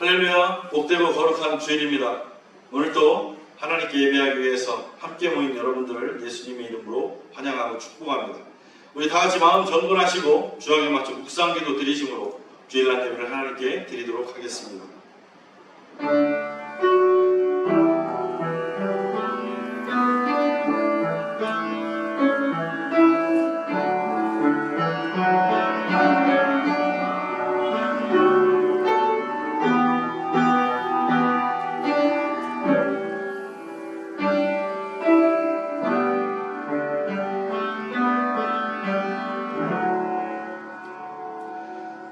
할렐루야, 복되고 거룩한 주일입니다. 오늘도 하나님께 예배하기 위해서 함께 모인 여러분들을 예수님의 이름으로 환영하고 축복합니다. 우리 다같이 마음 정돈하시고 주약에 맞춰 묵상기도 드리심으로 주일날 예배를 하나님께 드리도록 하겠습니다.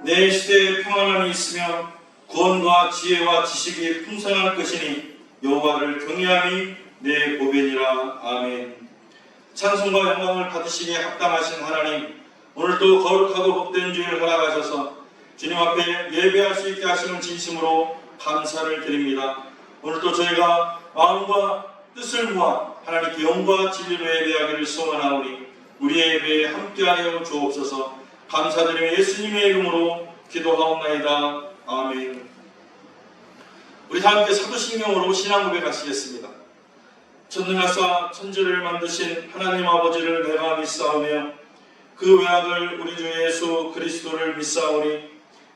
내 시대에 평안함이 있으며 구원과 지혜와 지식이 풍성할 것이니 여호와를 경외함이 내 보배니라. 아멘. 찬송과 영광을 받으시기에 합당하신 하나님, 오늘도 거룩하고 복된 주일 허락하셔서 주님 앞에 예배할 수 있게 하시는 진심으로 감사를 드립니다. 오늘도 저희가 마음과 뜻을 모아 하나님께 영과 진리로 예배하기를 소원하오니 우리의 예배에 함께하여 주옵소서. 감사드리며 예수님의 이름으로 기도하옵나이다. 아멘. 우리 다 함께 사도신경으로 신앙 고백하시겠습니다. 전능하사 천지를 만드신 하나님 아버지를 내가 믿사오며 그 외아들 우리 주 예수 그리스도를 믿사오니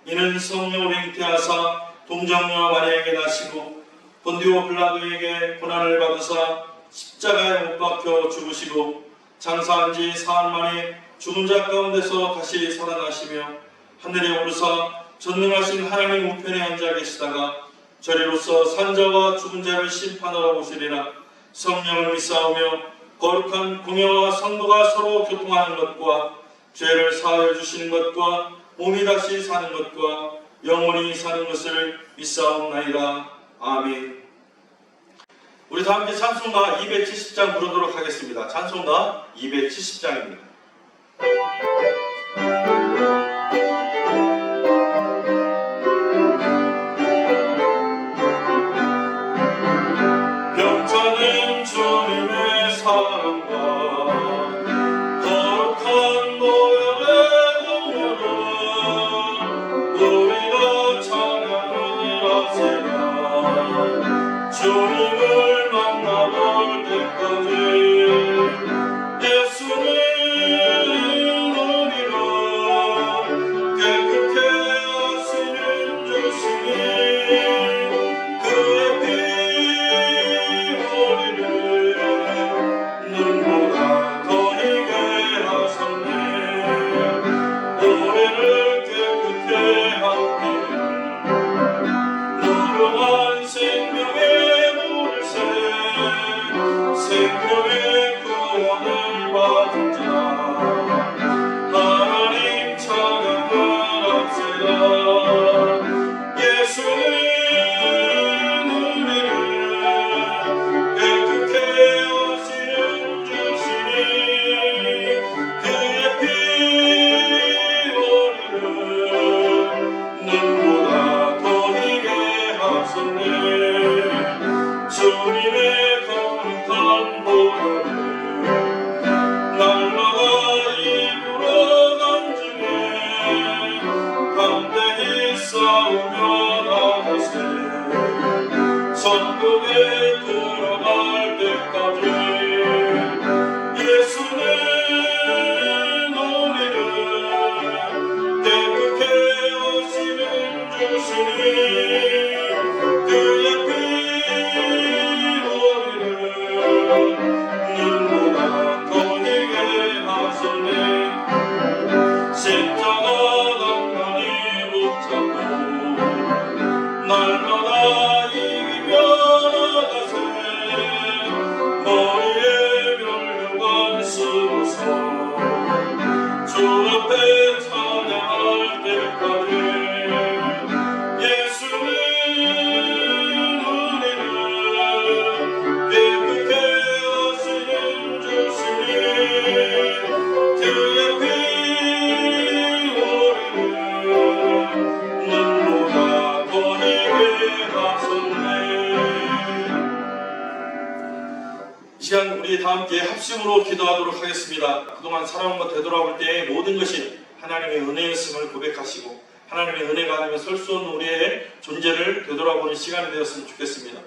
이는 성령으로 잉태하사 동정녀 마리아에게 나시고 본디오 빌라도에게 고난을 받으사 십자가에 못 박혀 죽으시고 장사한 지 사흘 만에 죽은 자 가운데서 다시 살아나시며 하늘에 오르사 전능하신 하나님 우편에 앉아 계시다가 저리로서 산자와 죽은 자를 심판하러 오시리라. 성령을 믿사오며 거룩한 공예와 성도가 서로 교통하는 것과 죄를 사하여 주시는 것과 몸이 다시 사는 것과 영원히 사는 것을 믿사옵나이다. 아멘. 우리 다 함께 찬송가 270장 부르도록 하겠습니다. 찬송가 270장입니다. 병차는 주님의 사랑과 거룩한 보혈의 공로로 우리가 찬양을 하시라. 주님을 만나볼 때까지 예수는 우리 다 함께 합심으로 기도하도록 하겠습니다. 그동안 살아온 것 되돌아볼 때의 모든 것이 하나님의 은혜였음을 고백하시고 하나님의 은혜가 아니면 설 수 없는 우리의 존재를 되돌아보는 시간이 되었으면 좋겠습니다.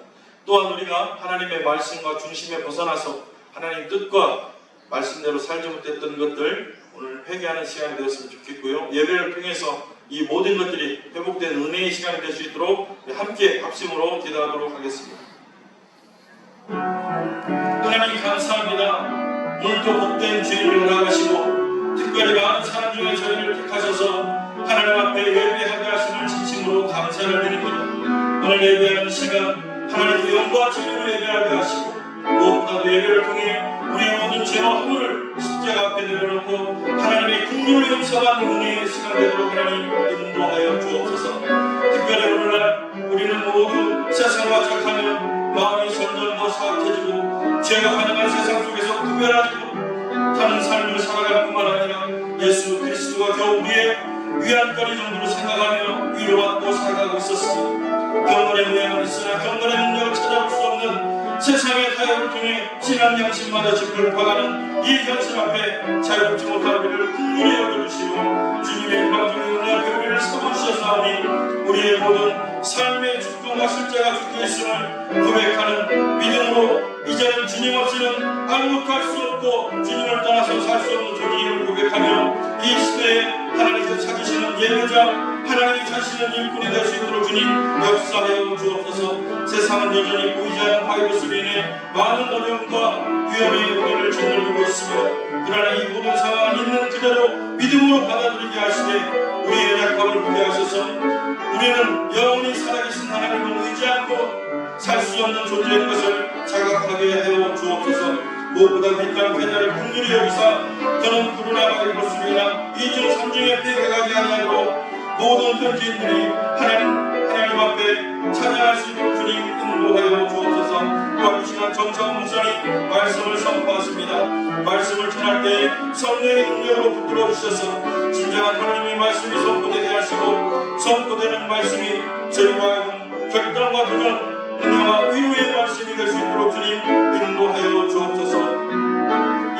또한 우리가 하나님의 말씀과 중심에 벗어나서 하나님 뜻과 말씀대로 살지 못했던 것들 오늘 회개하는 시간이 되었으면 좋겠고요. 예배를 통해서 이 모든 것들이 회복된 은혜의 시간이 될 수 있도록 함께 합심으로 기도하도록 하겠습니다. 하나님 감사합니다. 오늘도 복된 주일을 나가시고 특별히 많은 사람 중에 저희를 택하셔서 하나님 앞에 예배하게 하시는 진심으로 감사를 드립니다. 오늘 예배하는 시간 하나님께 영광 주님을 예배하게 하시고 무엇보다도 예배를 통해 우리의 모든 죄와 허물을 십자가 앞에 내려놓고 하나님의 긍휼을 용서하는 은혜의 시간 되도록 하나님 인도하여 주옵소서. 특별히 오늘날 우리는 모두 세상과 착하며 마음이 점점 더 사악해지고 죄가 가득한 세상 속에서 구별하지고 타는 삶을 살아갈 뿐만 아니라 예수 그리스도가 겨우 우리의 위안거리 정도로 생각하며 위로받고 살아가고 있었으니 경건의 모양은 있으나 경건의 능력을 찾아볼 수 없는 세상의 타협을 통해 신앙 양심마다 짓불 파가는 이 현실 앞에 자유롭지 못한 우리를 긍휼히 여겨주시고 주님의 일방적인 은혜와 교회를 삼으셨사오니 우리의 모든 삶의 죽음과 실제가 죽게 있음을 고백하는 믿음으로 이제는 주님 없이는 아무것도 할 수 없고 주님을 떠나서 살 수 없는 존재임을 고백하며 이 시대에 하나님께서 찾으시는 예배자 하나님이 찾으시는 일꾼이 될 수 있도록 주님 역사하여 주옵소서. 세상은 여전히 보이지 않는 바이러스로 인해 많은 어려움과 위험에 우리를 짓누르고 있으며 그러나 이 모든 상황은 있는 그대로 믿음으로 받아들이게 하시되 우리의 약함을 보게 하셔서 우리는 영원히 살아계신 하나님을 의지하고 살 수 없는 존재인 것을 자각하게 하여 주옵소서. 무엇보다 뒷땅 패자를 긍휼히 여기사 저는 코로나 바이러스로 인한 2중 3중의 폐해가 아니하도록 모든 현지인들이 하나님 앞에 찬양할 수 있도록 주님 인도하여 주옵소서. 또한 이 시간 정창훈 목사님 말씀을 선포하십니다. 말씀을 전할 때 성령의 능력으로 붙들어 주셔서 진정한 하나님의 말씀이 선포되게 하시고 선포되는 말씀이 저희와 하여금 결단과 도전 은혜와 위로의 말씀이 될 수 있도록 주님 인도하여 주옵소서.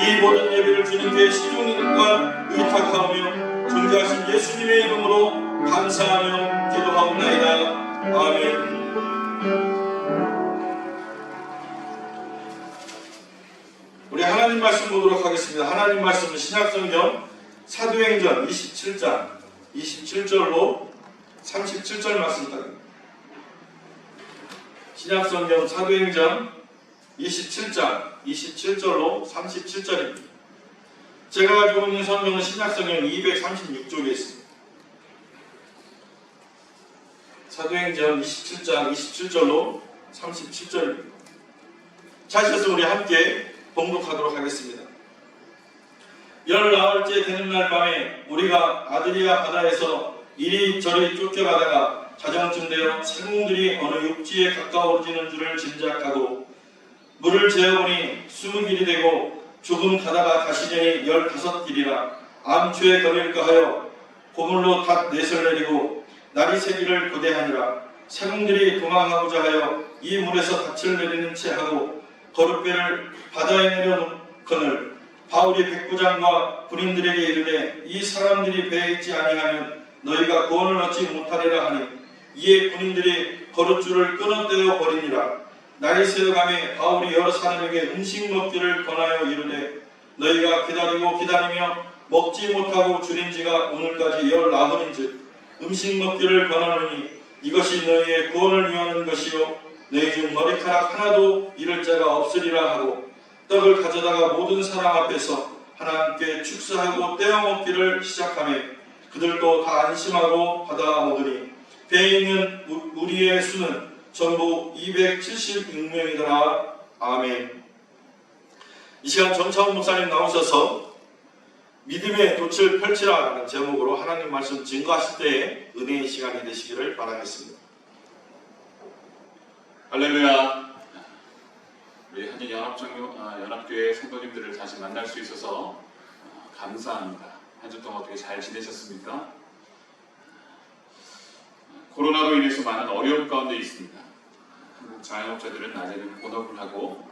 이 모든 예배를 주님께 시중과 의탁하며 존재하신 예수님의 이름으로 감사하며 기도하옵나이다. 아멘. 우리 하나님 말씀 보도록 하겠습니다. 하나님 말씀은 신약성경 사도행전 27장 27절로 37절 말씀입니다. 신약성경 사도행전 27장 27절로 37절입니다. 제가 가지고 있는 성경은 신약성경 236쪽에 있습니다. 사도행전 27장 27절로 37절입니다. 찾으셔서 우리 함께 봉독하도록 하겠습니다. 19일째 되는 날 밤에 우리가 아드리아 바다에서 이리저리 쫓겨가다가 자정쯤 되어 세공들이 어느 육지에 가까워지는 줄을 짐작하고 물을 재어보니 20길이 되고 조금 가다가 가시려니 15길이라 암초에 걸릴까 하여 고물로 닷 넷을 내리고 날이 새기를 고대하니라. 세공들이 도망하고자 하여 이 물에서 닻을 내리는 채 하고 거룻배를 바다에 내려놓거늘 바울이 백부장과 군인들에게 이르되 이 사람들이 배에 있지 아니하면 너희가 구원을 얻지 못하리라 하니 이에 군인들이 거룻줄을 끊어떼어 버리니라. 날이 새어가매 바울이 여러 사람에게 음식 먹기를 권하여 이르되 너희가 기다리며 먹지 못하고 줄인 지가 오늘까지 19일인즉 음식 먹기를 권하노니 이것이 너희의 구원을 위하는 것이요 너희 중 머리카락 하나도 잃을 자가 없으리라 하고 떡을 가져다가 모든 사람 앞에서 하나님께 축사하고 떼어 먹기를 시작하며 그들도 다 안심하고 받아 먹으니 배에 있는 우리의 수는 전부 276명이더라. 아멘. 이 시간 정창훈 목사님 나오셔서 믿음의 돛을 펼치라라는 제목으로 하나님 말씀 증거하실 때의 은혜의 시간이 되시기를 바라겠습니다. 할렐루야. 우리 한인연합교회 성도님들을 다시 만날 수 있어서 감사합니다. 한 주 동안 어떻게 잘 지내셨습니까? 코로나로 인해서 많은 어려움 가운데 있습니다. 한국 자영업자들은 낮에는 본업을 하고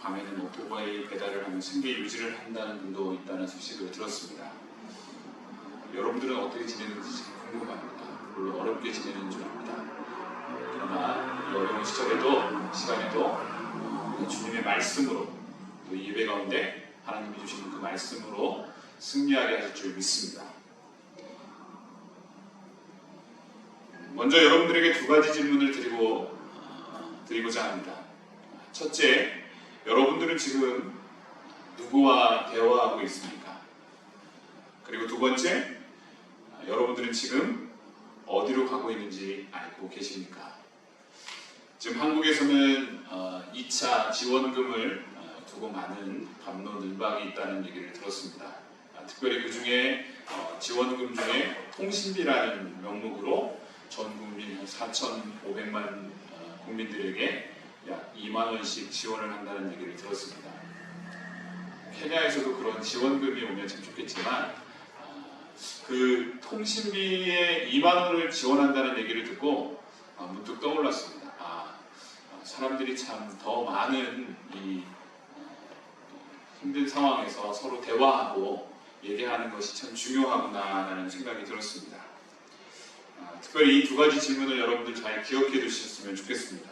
밤에는 오토바이 배달을 하며 생계 유지를 한다는 분도 있다는 소식을 들었습니다. 여러분들은 어떻게 지내는지 궁금합니다. 물론 어렵게 지내는 줄 압니다. 그러나 이 어려운 시간에도 주님의 말씀으로 또 예배 가운데 하나님이 주시는 그 말씀으로 승리하게 하실 줄 믿습니다. 먼저 여러분들에게 두 가지 질문을 드리고자 합니다. 첫째, 여러분들은 지금 누구와 대화하고 있습니까? 그리고 두 번째, 여러분들은 지금 어디로 가고 있는지 알고 계십니까? 지금 한국에서는 2차 지원금을 두고 많은 반론을박이 있다는 얘기를 들었습니다. 특별히 그 중에 지원금 중에 통신비라는 명목으로 전 국민 4,500만 국민들에게 약 2만 원씩 지원을 한다는 얘기를 들었습니다. 케냐에서도 그런 지원금이 오면 참 좋겠지만 그 통신비에 2만 원을 지원한다는 얘기를 듣고 문득 떠올랐습니다. 사람들이 참 더 많은 이 힘든 상황에서 서로 대화하고 얘기하는 것이 참 중요하구나라는 생각이 들었습니다. 특별히 이 두 가지 질문을 여러분들 잘 기억해 두셨으면 좋겠습니다.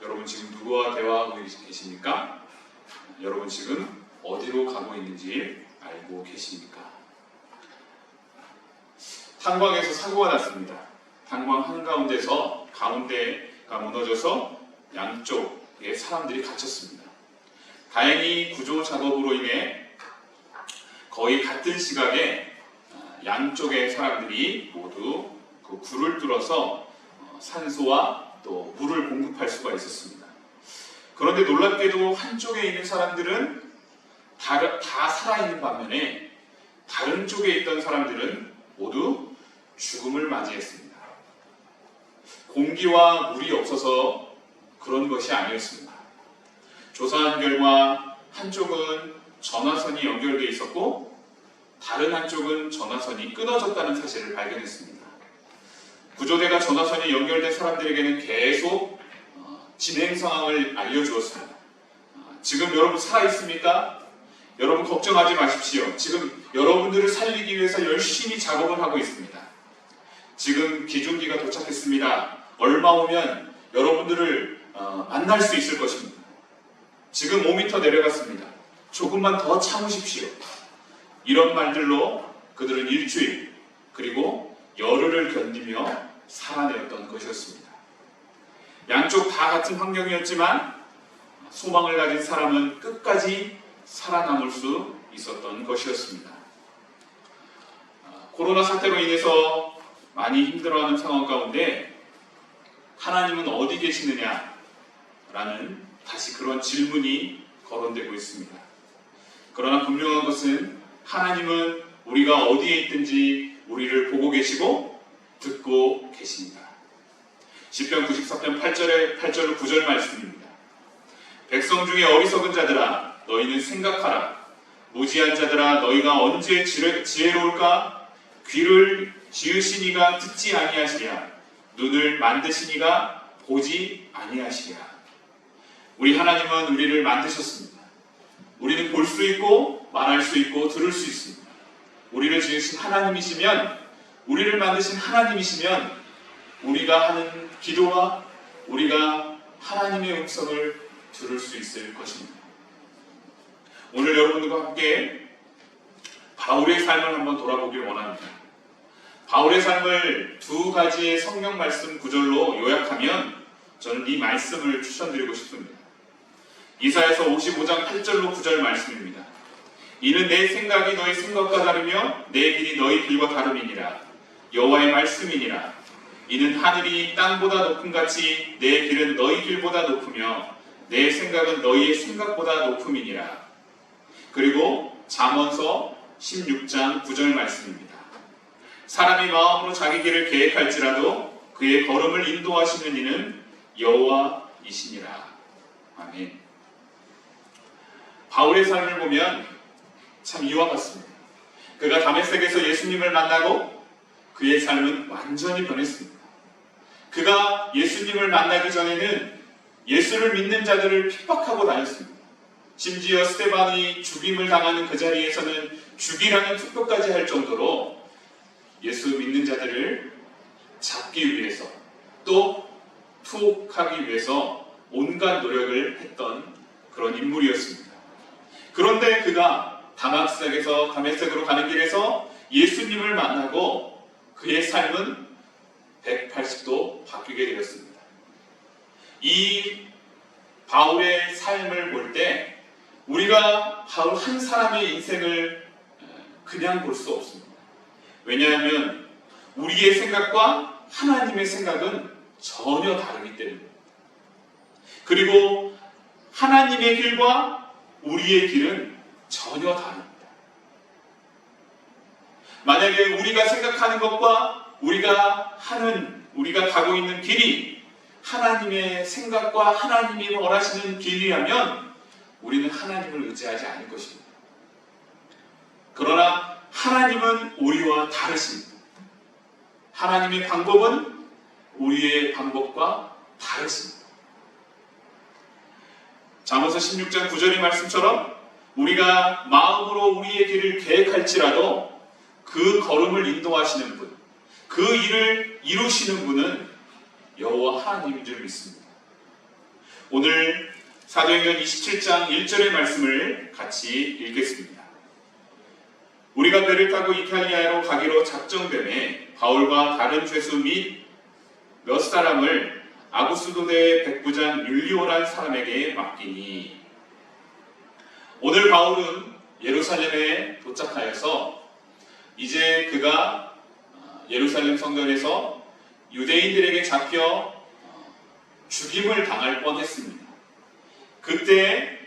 여러분 지금 누구와 대화하고 계십니까? 여러분 지금 어디로 가고 있는지 알고 계십니까? 탄광에서 사고가 났습니다. 탄광 한가운데서 가운데가 무너져서 양쪽에 사람들이 갇혔습니다. 다행히 구조 작업으로 인해 거의 같은 시각에 양쪽의 사람들이 모두 그 굴을 뚫어서 산소와 또 물을 공급할 수가 있었습니다. 그런데 놀랍게도 한쪽에 있는 사람들은 다 살아있는 반면에 다른 쪽에 있던 사람들은 모두 죽음을 맞이했습니다. 공기와 물이 없어서 그런 것이 아니었습니다. 조사한 결과 한쪽은 전화선이 연결되어 있었고 다른 한쪽은 전화선이 끊어졌다는 사실을 발견했습니다. 구조대가 전화선이 연결된 사람들에게는 계속 진행 상황을 알려주었습니다. 지금 여러분 살아있습니까? 여러분 걱정하지 마십시오. 지금 여러분들을 살리기 위해서 열심히 작업을 하고 있습니다. 지금 기중기가 도착했습니다. 얼마 오면 여러분들을 만날 수 있을 것입니다. 지금 5m 내려갔습니다. 조금만 더 참으십시오. 이런 말들로 그들은 일주일 그리고 열흘을 견디며 살아내었던 것이었습니다. 양쪽 다 같은 환경이었지만 소망을 가진 사람은 끝까지 살아남을 수 있었던 것이었습니다. 코로나 사태로 인해서 많이 힘들어하는 상황 가운데 하나님은 어디 계시느냐라는 다시 그런 질문이 거론되고 있습니다. 그러나 분명한 것은 하나님은 우리가 어디에 있든지 우리를 보고 계시고 듣고 계십니다. 시편 94편 8절로 9절 말씀입니다. 백성 중에 어리석은 자들아 너희는 생각하라. 무지한 자들아 너희가 언제 지혜로울까? 귀를 지으시니가 듣지 아니하시랴. 눈을 만드시니가 보지 아니하시랴. 우리 하나님은 우리를 만드셨습니다. 우리는 볼 수 있고 말할 수 있고 들을 수 있습니다. 우리를 지으신 하나님이시면, 우리를 만드신 하나님이시면 우리가 하는 기도와 우리가 하나님의 음성을 들을 수 있을 것입니다. 오늘 여러분들과 함께 바울의 삶을 한번 돌아보길 원합니다. 바울의 삶을 두 가지의 성경 말씀 구절로 요약하면 저는 이 말씀을 추천드리고 싶습니다. 이사야서 55장 8절로 9절 말씀입니다. 이는 내 생각이 너희 생각과 다르며 내 길이 너희 길과 다름이니라. 여호와의 말씀이니라. 이는 하늘이 땅보다 높음같이 내 길은 너희 길보다 높으며 내 생각은 너희의 생각보다 높음이니라. 그리고 잠언서 16장 9절 말씀입니다. 사람이 마음으로 자기 길을 계획할지라도 그의 걸음을 인도하시는 이는 여호와이시니라. 아멘. 바울의 삶을 보면 참 이와 같습니다. 그가 다메섹에서 예수님을 만나고 그의 삶은 완전히 변했습니다. 그가 예수님을 만나기 전에는 예수를 믿는 자들을 핍박하고 다녔습니다. 심지어 스데반이 죽임을 당하는 그 자리에서는 죽이라는 투표까지 할 정도로 믿는 자들을 잡기 위해서 또 투옥하기 위해서 온갖 노력을 했던 그런 인물이었습니다. 그런데 그가 다메섹으로 가는 길에서 예수님을 만나고 그의 삶은 180도 바뀌게 되었습니다. 이 바울의 삶을 볼 때 우리가 바울 한 사람의 인생을 그냥 볼 수 없습니다. 왜냐하면 우리의 생각과 하나님의 생각은 전혀 다르기 때문입니다. 그리고 하나님의 길과 우리의 길은 전혀 다릅니다. 만약에 우리가 생각하는 것과 우리가 가고 있는 길이 하나님의 생각과 하나님이 원하시는 길이라면 우리는 하나님을 의지하지 않을 것입니다. 그러나 하나님은 우리와 다르십니다. 하나님의 방법은 우리의 방법과 다르십니다. 잠언서 16장 9절의 말씀처럼 우리가 마음으로 우리의 길을 계획할지라도 그 걸음을 인도하시는 분, 그 일을 이루시는 분은 여호와 하나님인 줄 믿습니다. 오늘 사도행전 27장 1절의 말씀을 같이 읽겠습니다. 우리가 배를 타고 이탈리아로 가기로 작정됨에 바울과 다른 죄수 및 몇 사람을 아구스도대의 백부장 율리오란 사람에게 맡기니. 오늘 바울은 예루살렘에 도착하여서 이제 그가 예루살렘 성전에서 유대인들에게 잡혀 죽임을 당할 뻔했습니다. 그때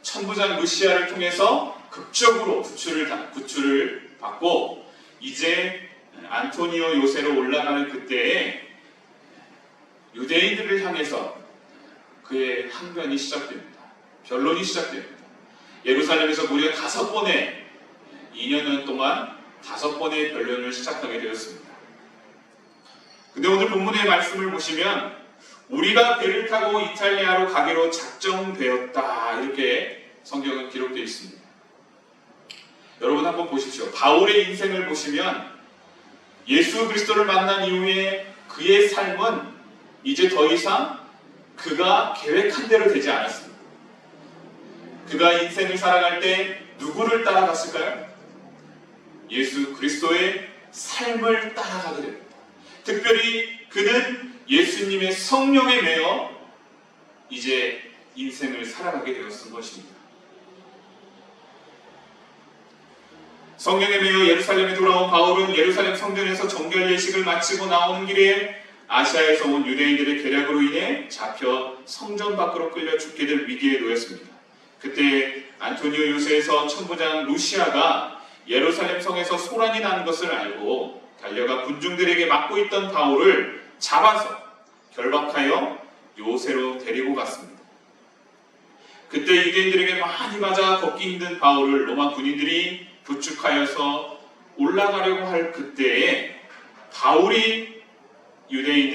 천부장 루시아를 통해서 극적으로 구출을 받고 이제 안토니오 요새로 올라가는 그때에 유대인들을 향해서 그의 항변이 시작됩니다. 변론이 시작됩니다. 예루살렘에서 무려 5번의 2년 동안 5번의 변론을 시작하게 되었습니다. 근데 오늘 본문의 말씀을 보시면 우리가 배를 타고 이탈리아로 가기로 작정되었다 이렇게 성경은 기록되어 있습니다. 여러분 한번 보십시오. 바울의 인생을 보시면 예수 그리스도를 만난 이후에 그의 삶은 이제 더 이상 그가 계획한 대로 되지 않았습니다. 그가 인생을 살아갈 때 누구를 따라갔을까요? 예수 그리스도의 삶을 따라가게 됩니다. 특별히 그는 예수님의 성령에 매여 이제 인생을 살아가게 되었던 것입니다. 성령에 매여 예루살렘에 돌아온 바울은 예루살렘 성전에서 정결 예식을 마치고 나오는 길에 아시아에서 온 유대인들의 계략으로 인해 잡혀 성전 밖으로 끌려 죽게 될 위기에 놓였습니다. 그때 안토니오 요새에서 천부장 루시아가 예루살렘 성에서 소란이 난 것을 알고 달려가 군중들에게 맡고 있던 바울을 잡아서 결박하여 요새로 데리고 갔습니다. 그때 유대인들에게 많이 맞아 걷기 힘든 바울을 로마 군인들이 부축하여서 올라가려고 할 그때에 바울이 유대인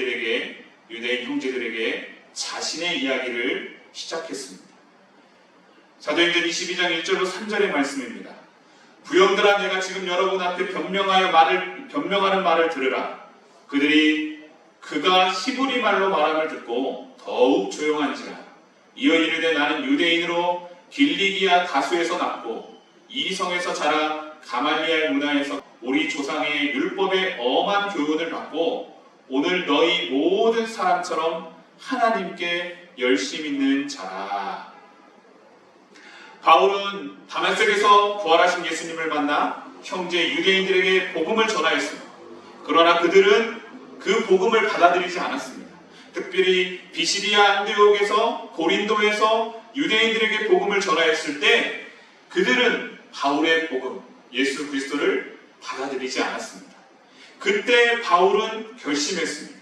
형제들에게 자신의 이야기를 시작했습니다. 사도행전 22장 1절로 3절의 말씀입니다. 부형들아, 내가 지금 여러분 앞에 변명하는 말을 들으라. 그가 히브리 말로 말함을 듣고 더욱 조용한지라. 이어 이르되 나는 유대인으로 길리기아 다수에서 났고 이 성에서 자라 가말리엘 문화에서 우리 조상의 율법의 엄한 교훈을 받고 오늘 너희 모든 사람처럼 하나님께 열심 있는 자라. 바울은 다메섹에서 부활하신 예수님을 만나 형제 유대인들에게 복음을 전하였습니다. 그러나 그들은 그 복음을 받아들이지 않았습니다. 특별히 비시디아 안디옥에서 고린도에서 유대인들에게 복음을 전하였을 때 그들은 바울의 복음, 예수 그리스도를 받아들이지 않았습니다. 그때 바울은 결심했습니다.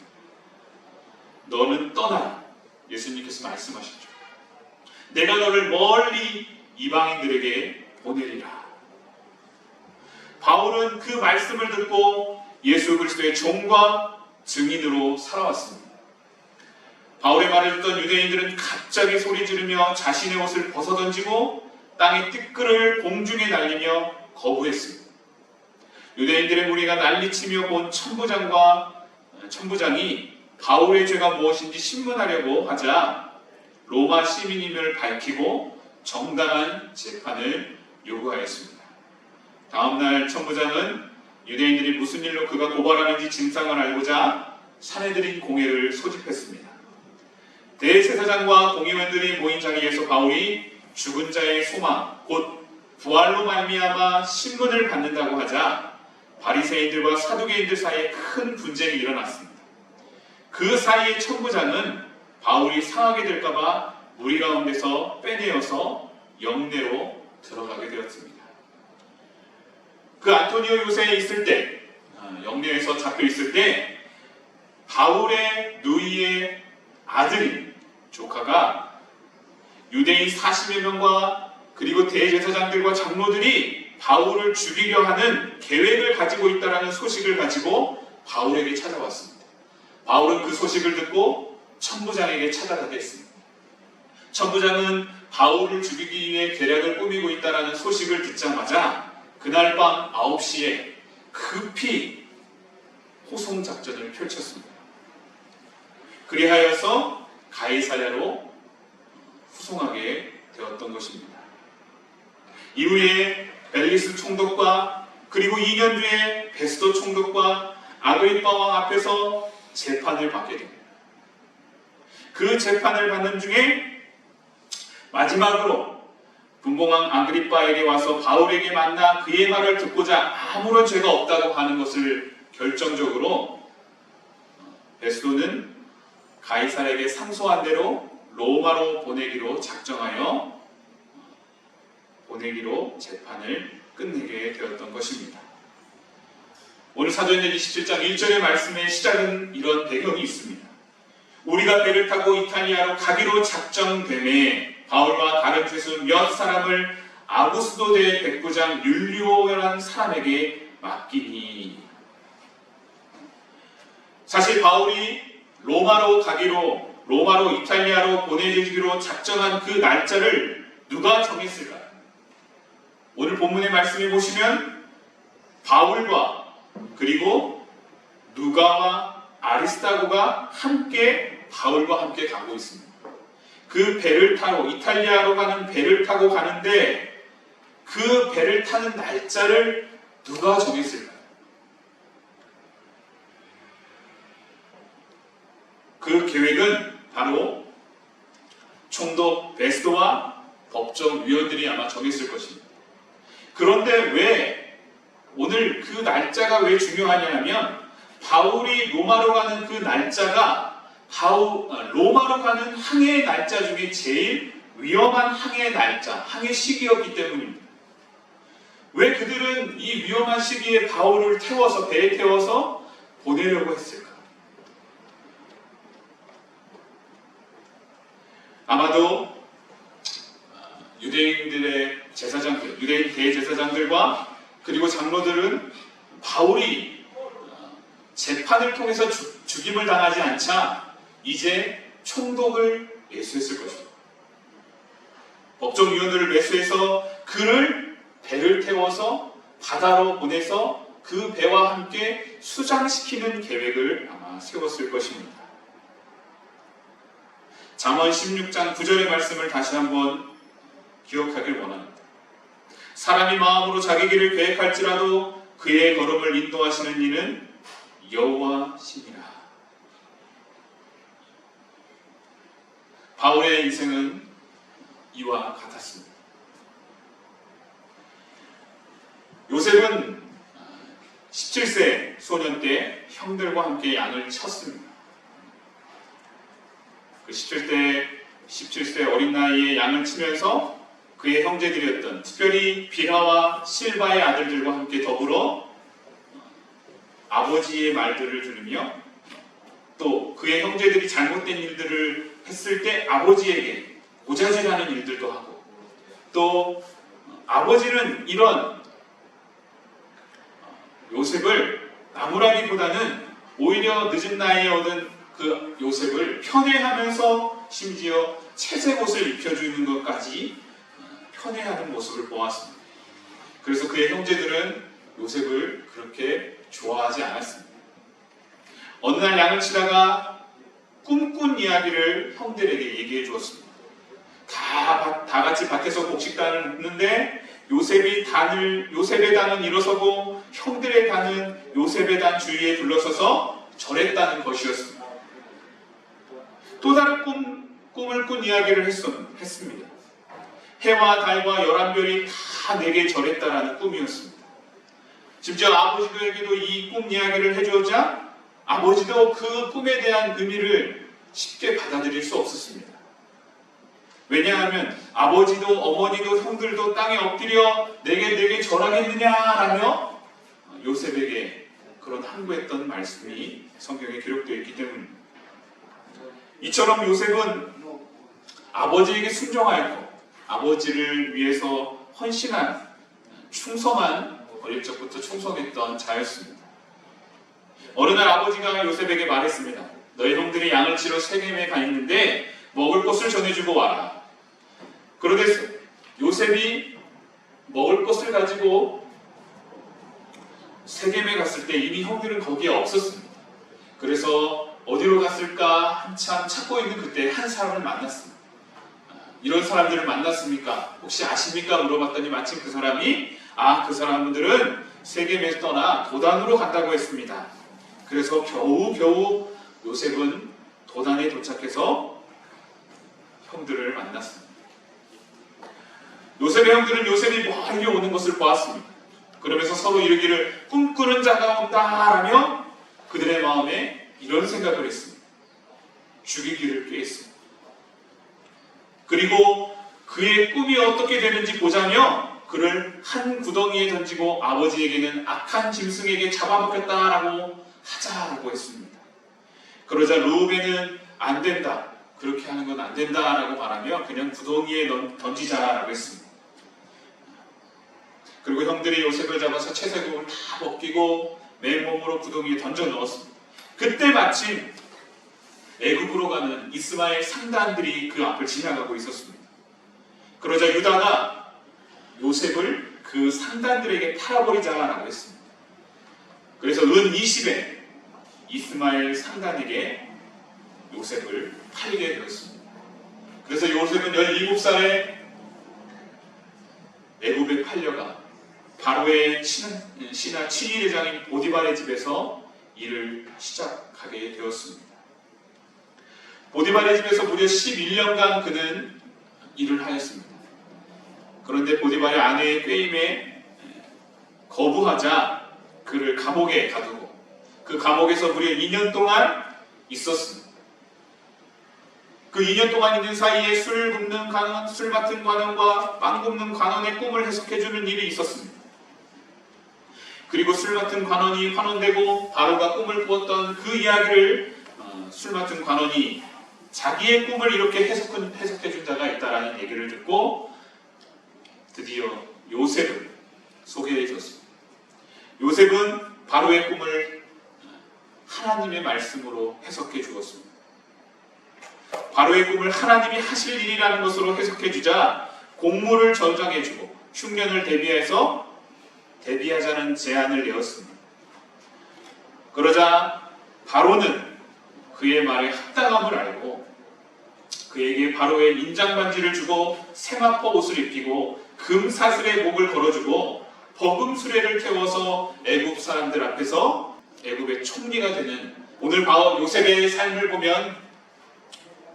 너는 떠나라. 예수님께서 말씀하셨죠. 내가 너를 멀리 이방인들에게 보내리라. 바울은 그 말씀을 듣고 예수 그리스도의 종과 증인으로 살아왔습니다. 바울의 말을 듣던 유대인들은 갑자기 소리 지르며 자신의 옷을 벗어던지고 땅의 티끌을 공중에 날리며 거부했습니다. 유대인들의 무리가 난리치며 본 천부장이 바울의 죄가 무엇인지 신문하려고 하자 로마 시민임을 밝히고 정당한 재판을 요구하였습니다. 다음날 천부장은 유대인들이 무슨 일로 그가 고발하는지 진상을 알고자 사내들인 공회를 소집했습니다. 대제사장과 공의원들이 모인 자리에서 바울이 죽은 자의 소망, 곧 부활로 말미암아 신문을 받는다고 하자 바리새인들과 사두개인들 사이에 큰 분쟁이 일어났습니다. 그 사이에 천부장은 바울이 상하게 될까봐 무리 가운데서 빼내어서 영내로 들어가게 되었습니다. 그 안토니오 요새에 있을 때, 영내에서 잡혀 있을 때 바울의 누이의 아들인 조카가 유대인 40여 명과 그리고 대제사장들과 장로들이 바울을 죽이려 하는 계획을 가지고 있다는 소식을 가지고 바울에게 찾아왔습니다. 바울은 그 소식을 듣고 천부장에게 찾아가게 했습니다. 천부장은 바울을 죽이기 위해 계략을 꾸미고 있다는 소식을 듣자마자 그날 밤 9시에 급히 호송작전을 펼쳤습니다. 그리하여서 가이사랴로 후송하게 되었던 것입니다. 이후에 벨리스 총독과 그리고 2년 뒤에 베스도 총독과 아그리빠 왕 앞에서 재판을 받게 됩니다. 그 재판을 받는 중에 마지막으로 분봉왕 아그리빠에게 와서 바울에게 만나 그의 말을 듣고자 아무런 죄가 없다고 하는 것을 결정적으로 베스도는 가이사르에게 상소한 대로 로마로 보내기로 작정하여 보내기로 재판을 끝내게 되었던 것입니다. 오늘 사도행전 27장 1절의 말씀의 시작은 이런 배경이 있습니다. 우리가 배를 타고 이탈리아로 가기로 작정되매 바울과 다른 죄수 몇 사람을 아구스도대 백부장 율리오라는 사람에게 맡기니. 사실 바울이 로마로 이탈리아로 보내지기로 작정한 그 날짜를 누가 정했을까요? 오늘 본문의 말씀에 보시면 바울과 그리고 누가와 아리스타고가 바울과 함께 가고 있습니다. 그 배를 타고 이탈리아로 가는 배를 타고 가는데 그 배를 타는 날짜를 누가 정했을까요? 그 계획은 바로 총독 베스도와 법정위원들이 아마 정했을 것입니다. 그런데 왜 오늘 그 날짜가 왜 중요하냐 하면 바울이 로마로 가는 그 날짜가 로마로 가는 항해의 날짜 중에 제일 위험한 항해의 날짜, 항해 시기였기 때문입니다. 왜 그들은 이 위험한 시기에 바울을 배에 태워서 보내려고 했을까? 아마도 유대인들의 제사장들, 유대인 대제사장들과 그리고 장로들은 바울이 재판을 통해서 죽임을 당하지 않자 이제 총독을 매수했을 것입니다. 법정위원들을 매수해서 그를 배를 태워서 바다로 보내서 그 배와 함께 수장시키는 계획을 아마 세웠을 것입니다. 잠언 16장 9절의 말씀을 다시 한번 기억하길 원합니다. 사람이 마음으로 자기 길을 계획할지라도 그의 걸음을 인도하시는 이는 여호와시니라. 바울의 인생은 이와 같았습니다. 요셉은 17세 소년 때 형들과 함께 양을 쳤습니다. 그 17세 어린 나이에 양을 치면서 그의 형제들이었던 특별히 비라와 실바의 아들들과 함께 더불어 아버지의 말들을 들으며 또 그의 형제들이 잘못된 일들을 했을 때 아버지에게 고자질하는 일들도 하고 또 아버지는 이런 요셉을 나무라기보다는 오히려 늦은 나이에 얻은 그 요셉을 편애하면서 심지어 채색 옷을 입혀주는 것까지 편애하는 모습을 보았습니다. 그래서 그의 형제들은 요셉을 그렇게 좋아하지 않았습니다. 어느 날 양을 치다가 꿈꾼 이야기를 형들에게 얘기해 주었습니다. 다 같이 밭에서 곡식단을 굽는데 요셉의 단은 일어서고 형들의 단은 요셉의 단 주위에 둘러서서 절했다는 것이었습니다. 또 다른 꿈을 꾼 이야기를 했습니다. 해와 달과 11별이 다 내게 절했다라는 꿈이었습니다. 심지어 아버지에게도 이 꿈 이야기를 해주자 아버지도 그 꿈에 대한 의미를 쉽게 받아들일 수 없었습니다. 왜냐하면 아버지도 어머니도 형들도 땅에 엎드려 내게 절하겠느냐라며 요셉에게 그런 항구했던 말씀이 성경에 기록되어 있기 때문입니다. 이처럼 요셉은 아버지에게 순종하였고 아버지를 위해서 헌신한 충성한 어릴 적부터 충성했던 자였습니다. 어느 날 아버지가 요셉에게 말했습니다. 너희 형들이 양을 치러 세겜에 가 있는데 먹을 것을 전해주고 와라. 그런데 요셉이 먹을 것을 가지고 세겜에 갔을 때 이미 형들은 거기에 없었습니다. 그래서 어디로 갔을까 한참 찾고 있는 그때 한 사람을 만났습니다. 이런 사람들을 만났습니까? 혹시 아십니까? 물어봤더니 마침 그 사람이 그 사람들은 세겜에서 떠나 도단으로 간다고 했습니다. 그래서 겨우 요셉은 도단에 도착해서 형들을 만났습니다. 요셉의 형들은 요셉이 멀리 오는 것을 보았습니다. 그러면서 서로 이르기를 꿈꾸는 자가 온다라며 그들의 마음에 이런 생각을 했습니다. 죽이기를 꾀했습니다. 그리고 그의 꿈이 어떻게 되는지 보자며 그를 한 구덩이에 던지고 아버지에게는 악한 짐승에게 잡아먹혔다라고 하자라고 했습니다. 그러자 루벤은 안 된다. 그렇게 하는 건 안 된다라고 말하며 그냥 구덩이에 던지자라고 했습니다. 그리고 형들이 요셉을 잡아서 채색옷을 다 벗기고 맨몸으로 구덩이에 던져 넣었습니다. 그때 마침 애굽으로 가는 이스마엘 상단들이 그 앞을 지나가고 있었습니다. 그러자 유다가 요셉을 그 상단들에게 팔아버리자라고 했습니다. 그래서 은 20에 이스마엘 상단에게 요셉을 팔게 되었습니다. 그래서 요셉은 17살에 애굽에 팔려가 바로의 신하 친위대장인 보디발의 집에서 일을 시작하게 되었습니다. 보디발의 집에서 무려 11년간 그는 일을 하였습니다. 그런데 보디발의 아내의 꾀임에 거부하자 그를 감옥에 가두고 그 감옥에서 무려 2년 동안 있었습니다. 그 2년 동안 있는 사이에 술 굽는 관원, 술 맡은 관원과 빵 굽는 관원의 꿈을 해석해주는 일이 있었습니다. 그리고 술 맡은 관원이 환원되고 바로가 꿈을 꾸었던 그 이야기를 술 맡은 관원이 자기의 꿈을 이렇게 해석해준 자가 있다라는 얘기를 듣고 드디어 요셉을 소개해줬습니다. 요셉은 바로의 꿈을 하나님의 말씀으로 해석해 주었습니다. 바로의 꿈을 하나님이 하실 일이라는 것으로 해석해 주자 공물을 전장해 주고 흉년을 대비하자는 제안을 내었습니다. 그러자 바로는 그의 말에 합당함을 알고 그에게 바로의 인장반지를 주고 세마포 옷을 입히고 금사슬에 목을 걸어주고 버금 수레를 태워서 애굽 사람들 앞에서 애굽의 총리가 되는 오늘 바로 요셉의 삶을 보면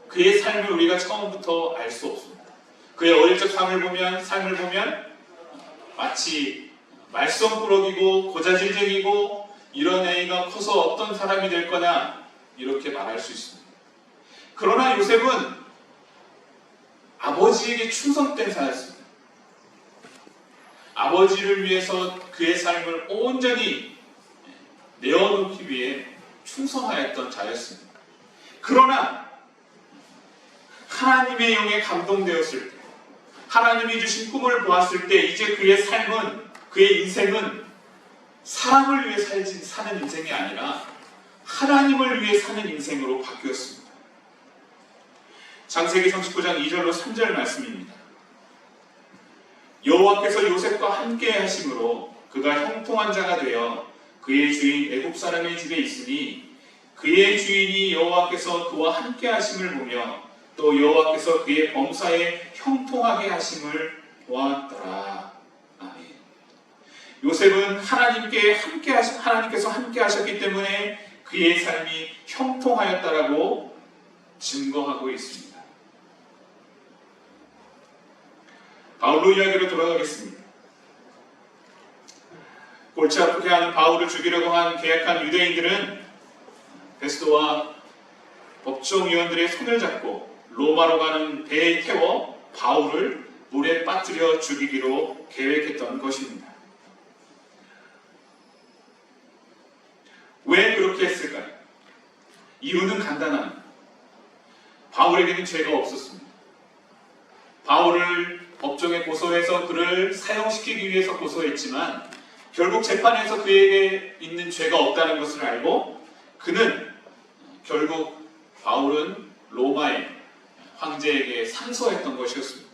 그의 삶을 우리가 처음부터 알 수 없습니다. 그의 어릴 적 삶을 보면 마치 말썽꾸러기고 고자질쟁이고 이런 애가 커서 어떤 사람이 될 거냐 이렇게 말할 수 있습니다. 그러나 요셉은 아버지에게 충성된 사였습니다. 아버지를 위해서 그의 삶을 온전히 내어놓기 위해 충성하였던 자였습니다. 그러나 하나님의 영에 감동되었을 때 하나님이 주신 꿈을 보았을 때 이제 그의 인생은 사람을 위해 사는 인생이 아니라 하나님을 위해 사는 인생으로 바뀌었습니다. 창세기 39장 2절로 3절 말씀입니다. 여호와께서 요셉과 함께 하심으로 그가 형통한 자가 되어 그의 주인 애굽 사람의 집에 있으니 그의 주인이 여호와께서 그와 함께 하심을 보며 또 여호와께서 그의 범사에 형통하게 하심을 보았더라. 아멘. 요셉은 하나님께서 함께 하셨기 때문에 그의 삶이 형통하였다라고 증거하고 있습니다. 바울로 이야기로 돌아가겠습니다. 골치 아프게 하는 바울을 죽이려고 한 계획한 유대인들은 베스도와 법정위원들의 손을 잡고 로마로 가는 배에 태워 바울을 물에 빠뜨려 죽이기로 계획했던 것입니다. 왜 그렇게 했을까요? 이유는 간단합니다. 바울에게는 죄가 없었습니다. 바울을 법정에 고소해서 그를 사형시키기 위해서 고소했지만 결국 재판에서 그에게 있는 죄가 없다는 것을 알고 그는 결국 바울은 로마의 황제에게 상소했던 것이었습니다.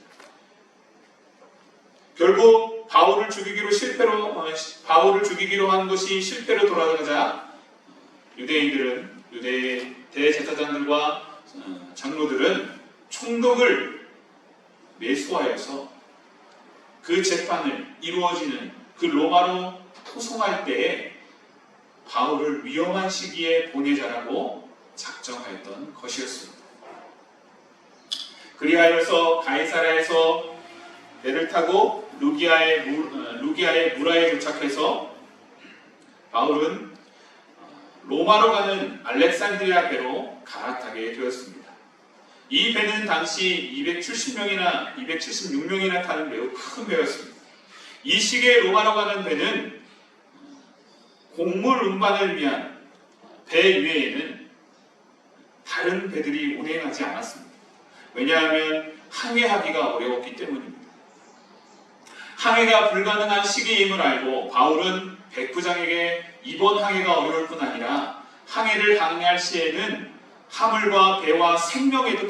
결국 바울을 죽이기로 한 것이 실패로 돌아가자 유대의 대제사장들과 장로들은 총독을 매수하여서 그 재판을 이루어지는 그 로마로 호송할 때에 바울을 위험한 시기에 보내자라고 작정하였던 것이었습니다. 그리하여서 가이사라에서 배를 타고 루기아의 무라에 도착해서 바울은 로마로 가는 알렉산드리아 배로 갈아타게 되었습니다. 이 배는 당시 276명이나 타는 매우 큰 배였습니다. 이 시기에 로마로 가는 배는 곡물 운반을 위한 배 외에는 다른 배들이 운행하지 않았습니다. 왜냐하면 항해하기가 어려웠기 때문입니다. 항해가 불가능한 시기임을 알고 바울은 백부장에게 이번 항해가 어려울 뿐 아니라 항해를 항해할 시에는 화물과 배와 생명에도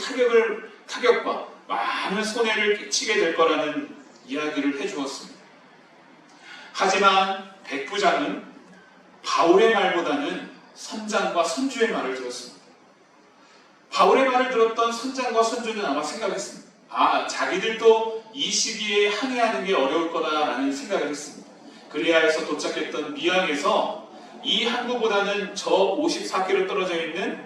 타격과 많은 손해를 끼치게 될 거라는 이야기를 해주었습니다. 하지만 백부장은 바울의 말보다는 선장과 선주의 말을 들었습니다. 바울의 말을 들었던 선장과 선주는 아마 생각했습니다. 자기들도 이 시기에 항해하는 게 어려울 거다라는 생각을 했습니다. 그리하여서 도착했던 미항에서 이 항구보다는 저 54km 떨어져 있는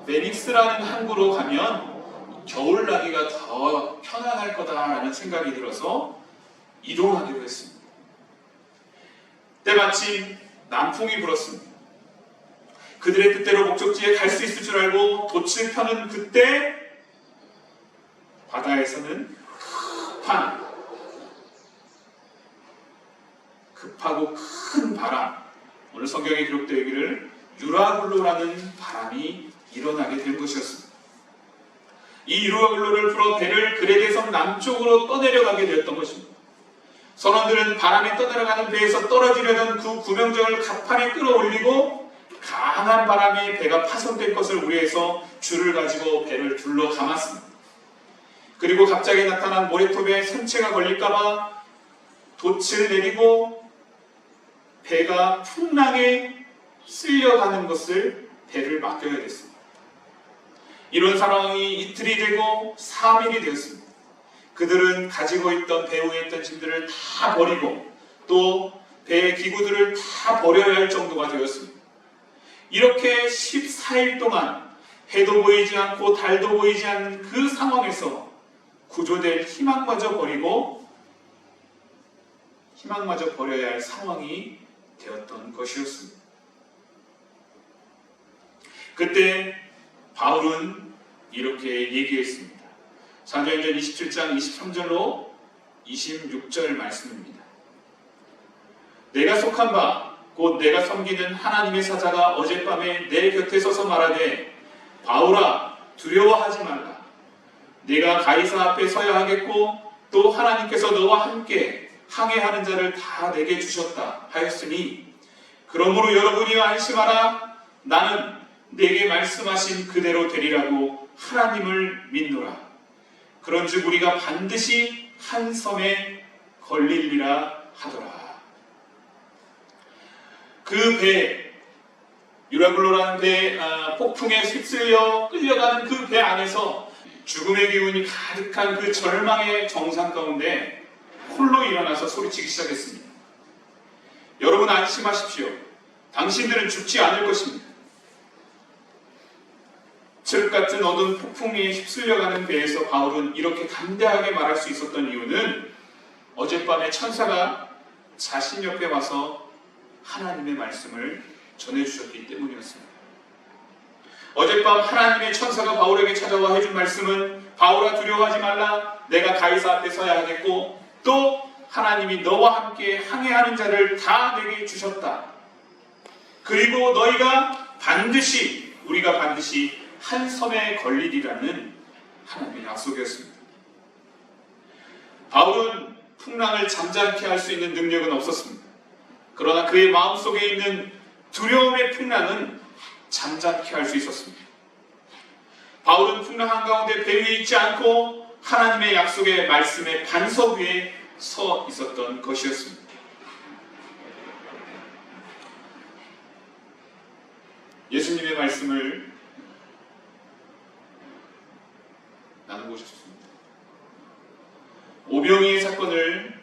베닉스라는 항구로 가면 겨울나기가 더 편안할 거다라는 생각이 들어서 이동하기로 했습니다. 때마침 남풍이 불었습니다. 그들의 뜻대로 목적지에 갈 수 있을 줄 알고 돛을 펴는 그때 바다에서는 급하고 큰 바람, 오늘 성경에 기록되어 있기를 유라굴로라는 바람이 일어나게 된 것이었습니다. 이 유라굴로를 풀어 배를 그레게섬 남쪽으로 떠내려가게 되었던 것입니다. 선원들은 바람에 떠내려가는 배에서 떨어지려던 그 구명정을 갑판에 끌어올리고 강한 바람에 배가 파손될 것을 우려해서 줄을 가지고 배를 둘러 감았습니다. 그리고 갑자기 나타난 모래톱에 선체가 걸릴까봐 돛을 내리고 배가 풍랑에 쓸려가는 것을 배를 맡겨야 됐습니다. 이런 상황이 이틀이 되고 3일이 되었습니다. 그들은 가지고 있던 배 위에 있던 짐들을 다 버리고 또 배의 기구들을 다 버려야 할 정도가 되었습니다. 이렇게 14일 동안 해도 보이지 않고 달도 보이지 않는 그 상황에서 구조될 희망마저 버려야 할 상황이 되었던 것이었습니다. 그때 바울은 이렇게 얘기했습니다. 사도행전 27장 23절로 26절 말씀입니다. 내가 속한 바 곧 내가 섬기는 하나님의 사자가 어젯밤에 내 곁에 서서 말하되 바울아 두려워하지 말라. 네가 가이사 앞에 서야 하겠고 또 하나님께서 너와 함께 항해하는 자를 다 내게 주셨다 하였으니 그러므로 여러분이 안심하라. 나는 내게 말씀하신 그대로 되리라고 하나님을 믿노라. 그런즉 우리가 반드시 한 섬에 걸리리라 하더라. 그 배, 유라굴로라는 배, 폭풍에 휩쓸려 끌려가는 그 배 안에서 죽음의 기운이 가득한 그 절망의 정상 가운데 홀로 일어나서 소리치기 시작했습니다. 여러분 안심하십시오. 당신들은 죽지 않을 것입니다. 칠흑 같은 어두운 폭풍에 휩쓸려가는 배에서 바울은 이렇게 담대하게 말할 수 있었던 이유는 어젯밤에 천사가 자신 옆에 와서 하나님의 말씀을 전해주셨기 때문이었습니다. 어젯밤 하나님의 천사가 바울에게 찾아와 해준 말씀은 바울아 두려워하지 말라. 내가 가이사 앞에 서야 하겠고 또 하나님이 너와 함께 항해하는 자를 다 내게 주셨다. 그리고 너희가 우리가 반드시 한 섬에 걸리리라는 하나님의 약속이었습니다. 바울은 풍랑을 잠잠케 할 수 있는 능력은 없었습니다. 그러나 그의 마음속에 있는 두려움의 풍랑은 잠잠케 할 수 있었습니다. 바울은 풍랑 한가운데 배 위에 있지 않고 하나님의 약속의 말씀의 반석 위에 서 있었던 것이었습니다. 예수님의 말씀을 나누고 싶습니다. 오병이의 사건을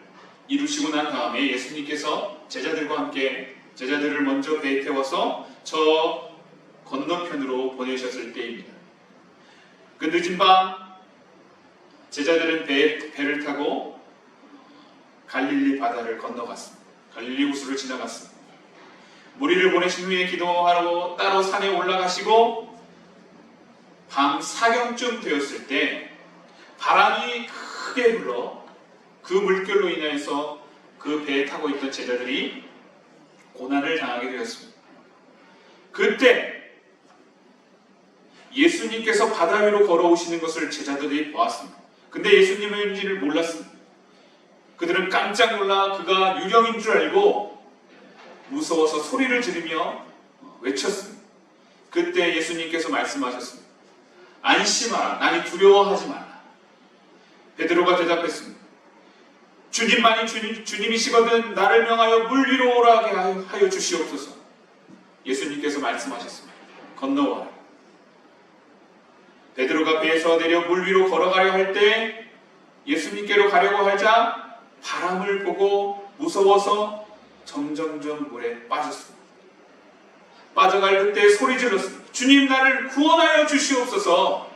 이루시고 난 다음에 예수님께서 제자들과 함께 제자들을 먼저 배에 태워서 저 건너편으로 보내셨을 때입니다. 그 늦은 밤 제자들은 배를 타고 갈릴리 바다를 건너갔습니다. 갈릴리 호수를 지나갔습니다. 무리를 보내신 후에 기도하러 따로 산에 올라가시고 밤 사경쯤 되었을 때 바람이 크게 불어 그 물결로 인해서 그 배에 타고 있던 제자들이 고난을 당하게 되었습니다. 그때 예수님께서 바다 위로 걸어오시는 것을 제자들이 보았습니다. 근데 예수님인지를 몰랐습니다. 그들은 깜짝 놀라 그가 유령인 줄 알고 무서워서 소리를 지르며 외쳤습니다. 그때 예수님께서 말씀하셨습니다. 안심하라. 나니 두려워하지 마라. 베드로가 대답했습니다. 주님만이 주님이시거든 나를 명하여 물 위로 오라게 하여 주시옵소서. 예수님께서 말씀하셨습니다. 건너와라. 베드로가 배에서 내려 물 위로 걸어가려 할 때 예수님께로 가려고 하자 바람을 보고 무서워서 점점점 물에 빠졌습니다. 빠져갈 그때 소리 질렀습니다. 주님 나를 구원하여 주시옵소서.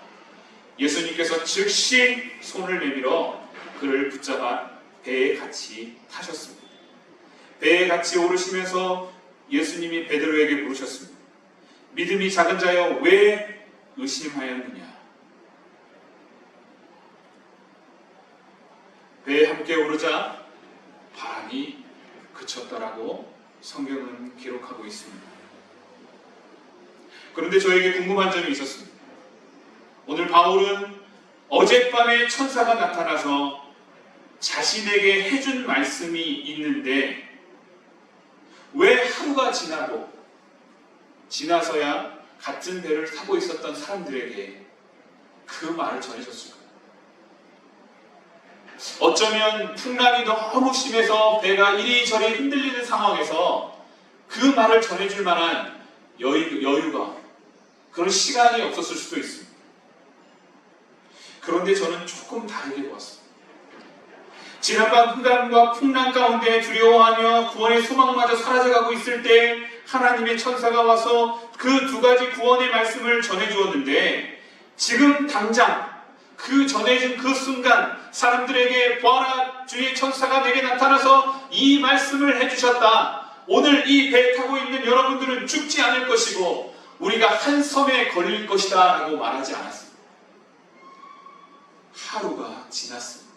예수님께서 즉시 손을 내밀어 그를 붙잡아 배에 같이 타셨습니다. 배에 같이 오르시면서 예수님이 베드로에게 물으셨습니다. 믿음이 작은 자여 왜 의심하였느냐? 배에 함께 오르자 바람이 그쳤다라고 성경은 기록하고 있습니다. 그런데 저에게 궁금한 점이 있었습니다. 오늘 바울은 어젯밤에 천사가 나타나서 자신에게 해준 말씀이 있는데 왜 하루가 지나서야 같은 배를 타고 있었던 사람들에게 그 말을 전해줬을까요? 어쩌면 풍랑이 너무 심해서 배가 이리저리 흔들리는 상황에서 그 말을 전해줄 만한 여유가 그런 시간이 없었을 수도 있습니다. 그런데 저는 조금 다르게 보았습니다. 지난밤 흑암과 풍랑 가운데 두려워하며 구원의 소망마저 사라져가고 있을 때 하나님의 천사가 와서 그 두 가지 구원의 말씀을 전해주었는데 지금 당장 그 전해진 그 순간 사람들에게 보아라 주의 천사가 내게 나타나서 이 말씀을 해주셨다. 오늘 이 배 타고 있는 여러분들은 죽지 않을 것이고 우리가 한 섬에 걸릴 것이다 라고 말하지 않았습니다. 하루가 지났습니다.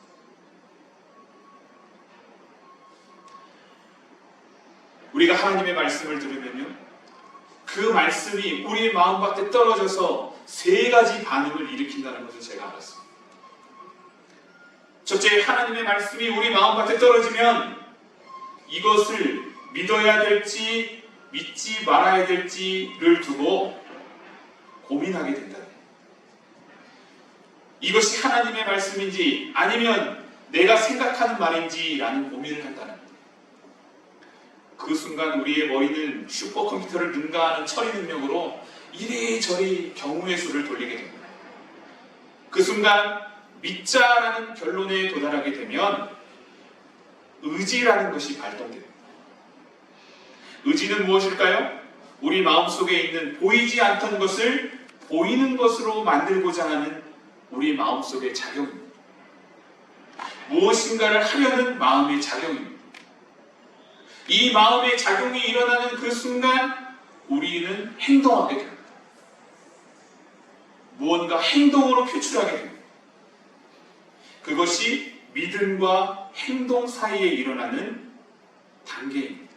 우리가 하나님의 말씀을 들으면요 그 말씀이 우리의 마음밭에 떨어져서 세 가지 반응을 일으킨다는 것을 제가 알았습니다. 첫째, 하나님의 말씀이 우리 마음밭에 떨어지면 이것을 믿어야 될지 믿지 말아야 될지를 두고 고민하게 된다. 이것이 하나님의 말씀인지 아니면 내가 생각하는 말인지 라는 고민을 한다는 겁니다. 그 순간 우리의 머리는 슈퍼컴퓨터를 능가하는 처리 능력으로 이리저리 경우의 수를 돌리게 됩니다. 그 순간 믿자라는 결론에 도달하게 되면 의지라는 것이 발동됩니다. 의지는 무엇일까요? 우리 마음속에 있는 보이지 않던 것을 보이는 것으로 만들고자 하는 우리 마음속의 작용입니다. 무엇인가를 하려는 마음의 작용입니다. 이 마음의 작용이 일어나는 그 순간 우리는 행동하게 됩니다. 무언가 행동으로 표출하게 됩니다. 그것이 믿음과 행동 사이에 일어나는 단계입니다.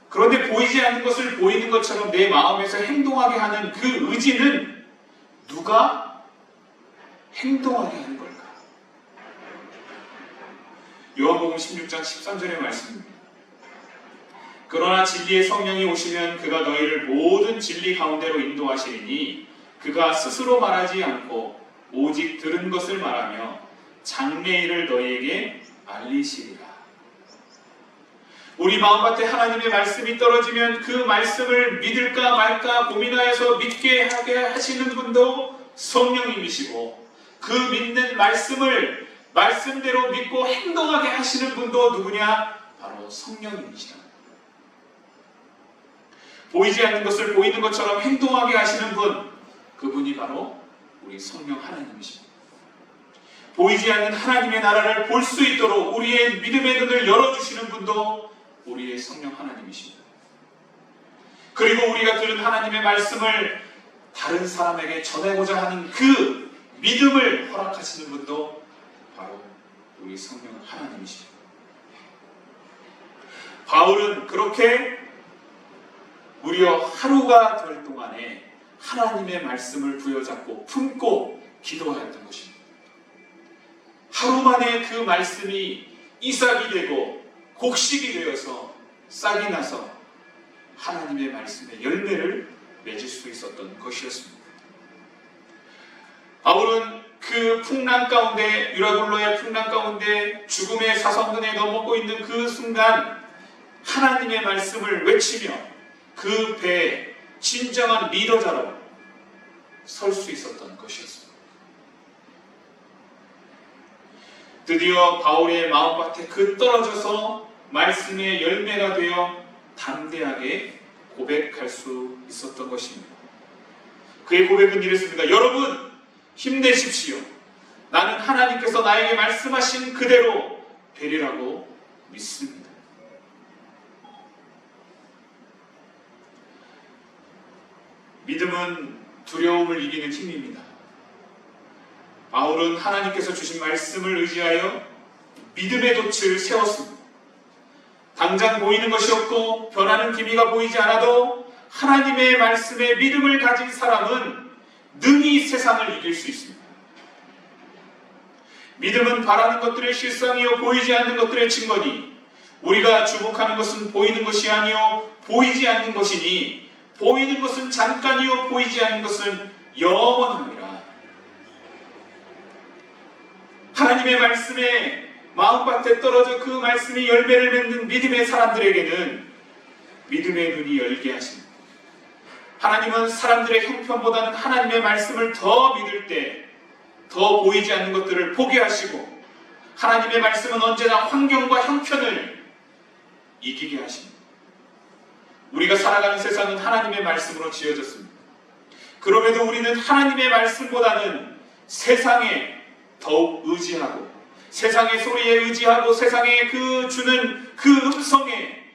그런데 보이지 않는 것을 보이는 것처럼 내 마음에서 행동하게 하는 그 의지는 누가 행동하게 하는 걸까? 요한복음 16장 13절의 말씀입니다. 그러나 진리의 성령이 오시면 그가 너희를 모든 진리 가운데로 인도하시리니 그가 스스로 말하지 않고 오직 들은 것을 말하며 장래일을 너희에게 알리시리라. 우리 마음밭에 하나님의 말씀이 떨어지면 그 말씀을 믿을까 말까 고민하여서 믿게 하게 하시는 분도 성령님이시고, 그 믿는 말씀을 말씀대로 믿고 행동하게 하시는 분도 누구냐? 바로 성령님이시다. 보이지 않는 것을 보이는 것처럼 행동하게 하시는 분, 그분이 바로 우리 성령 하나님이십니다. 보이지 않는 하나님의 나라를 볼 수 있도록 우리의 믿음의 눈을 열어주시는 분도 우리의 성령 하나님이십니다. 그리고 우리가 들은 하나님의 말씀을 다른 사람에게 전하고자 하는 그 믿음을 허락하시는 분도 바로 우리 성령 하나님이십니다. 바울은 그렇게 무려 하루가 될 동안에 하나님의 말씀을 부여잡고 품고 기도하였던 것입니다. 하루 만에 그 말씀이 이삭이 되고 곡식이 되어서 싹이 나서 하나님의 말씀의 열매를 맺을 수 있었던 것이었습니다. 바울은 그 풍랑 가운데, 유라굴로의 풍랑 가운데 죽음의 사선근에 넘어고 있는 그 순간 하나님의 말씀을 외치며 그 배에 진정한 리더자로 설 수 있었던 것이었습니다. 드디어 바울의 마음밭에 그 떨어져서 말씀의 열매가 되어 담대하게 고백할 수 있었던 것입니다. 그의 고백은 이랬습니다. 여러분, 힘내십시오. 나는 하나님께서 나에게 말씀하신 그대로 되리라고 믿습니다. 믿음은 두려움을 이기는 힘입니다. 바울은 하나님께서 주신 말씀을 의지하여 믿음의 돛을 세웠습니다. 당장 보이는 것이 없고 변하는 기미가 보이지 않아도 하나님의 말씀에 믿음을 가진 사람은 능히 세상을 이길 수 있습니다. 믿음은 바라는 것들의 실상이요 보이지 않는 것들의 증거니, 우리가 주목하는 것은 보이는 것이 아니요 보이지 않는 것이니, 보이는 것은 잠깐이요 보이지 않는 것은 영원합니다. 하나님의 말씀에 마음밭에 떨어져 그 말씀이 열매를 맺는 믿음의 사람들에게는 믿음의 눈이 열게 하십니다. 하나님은 사람들의 형편보다는 하나님의 말씀을 더 믿을 때 더 보이지 않는 것들을 보게 하시고, 하나님의 말씀은 언제나 환경과 형편을 이기게 하십니다. 우리가 살아가는 세상은 하나님의 말씀으로 지어졌습니다. 그럼에도 우리는 하나님의 말씀보다는 세상에 더욱 의지하고, 세상의 소리에 의지하고, 세상에 그 주는 그 음성에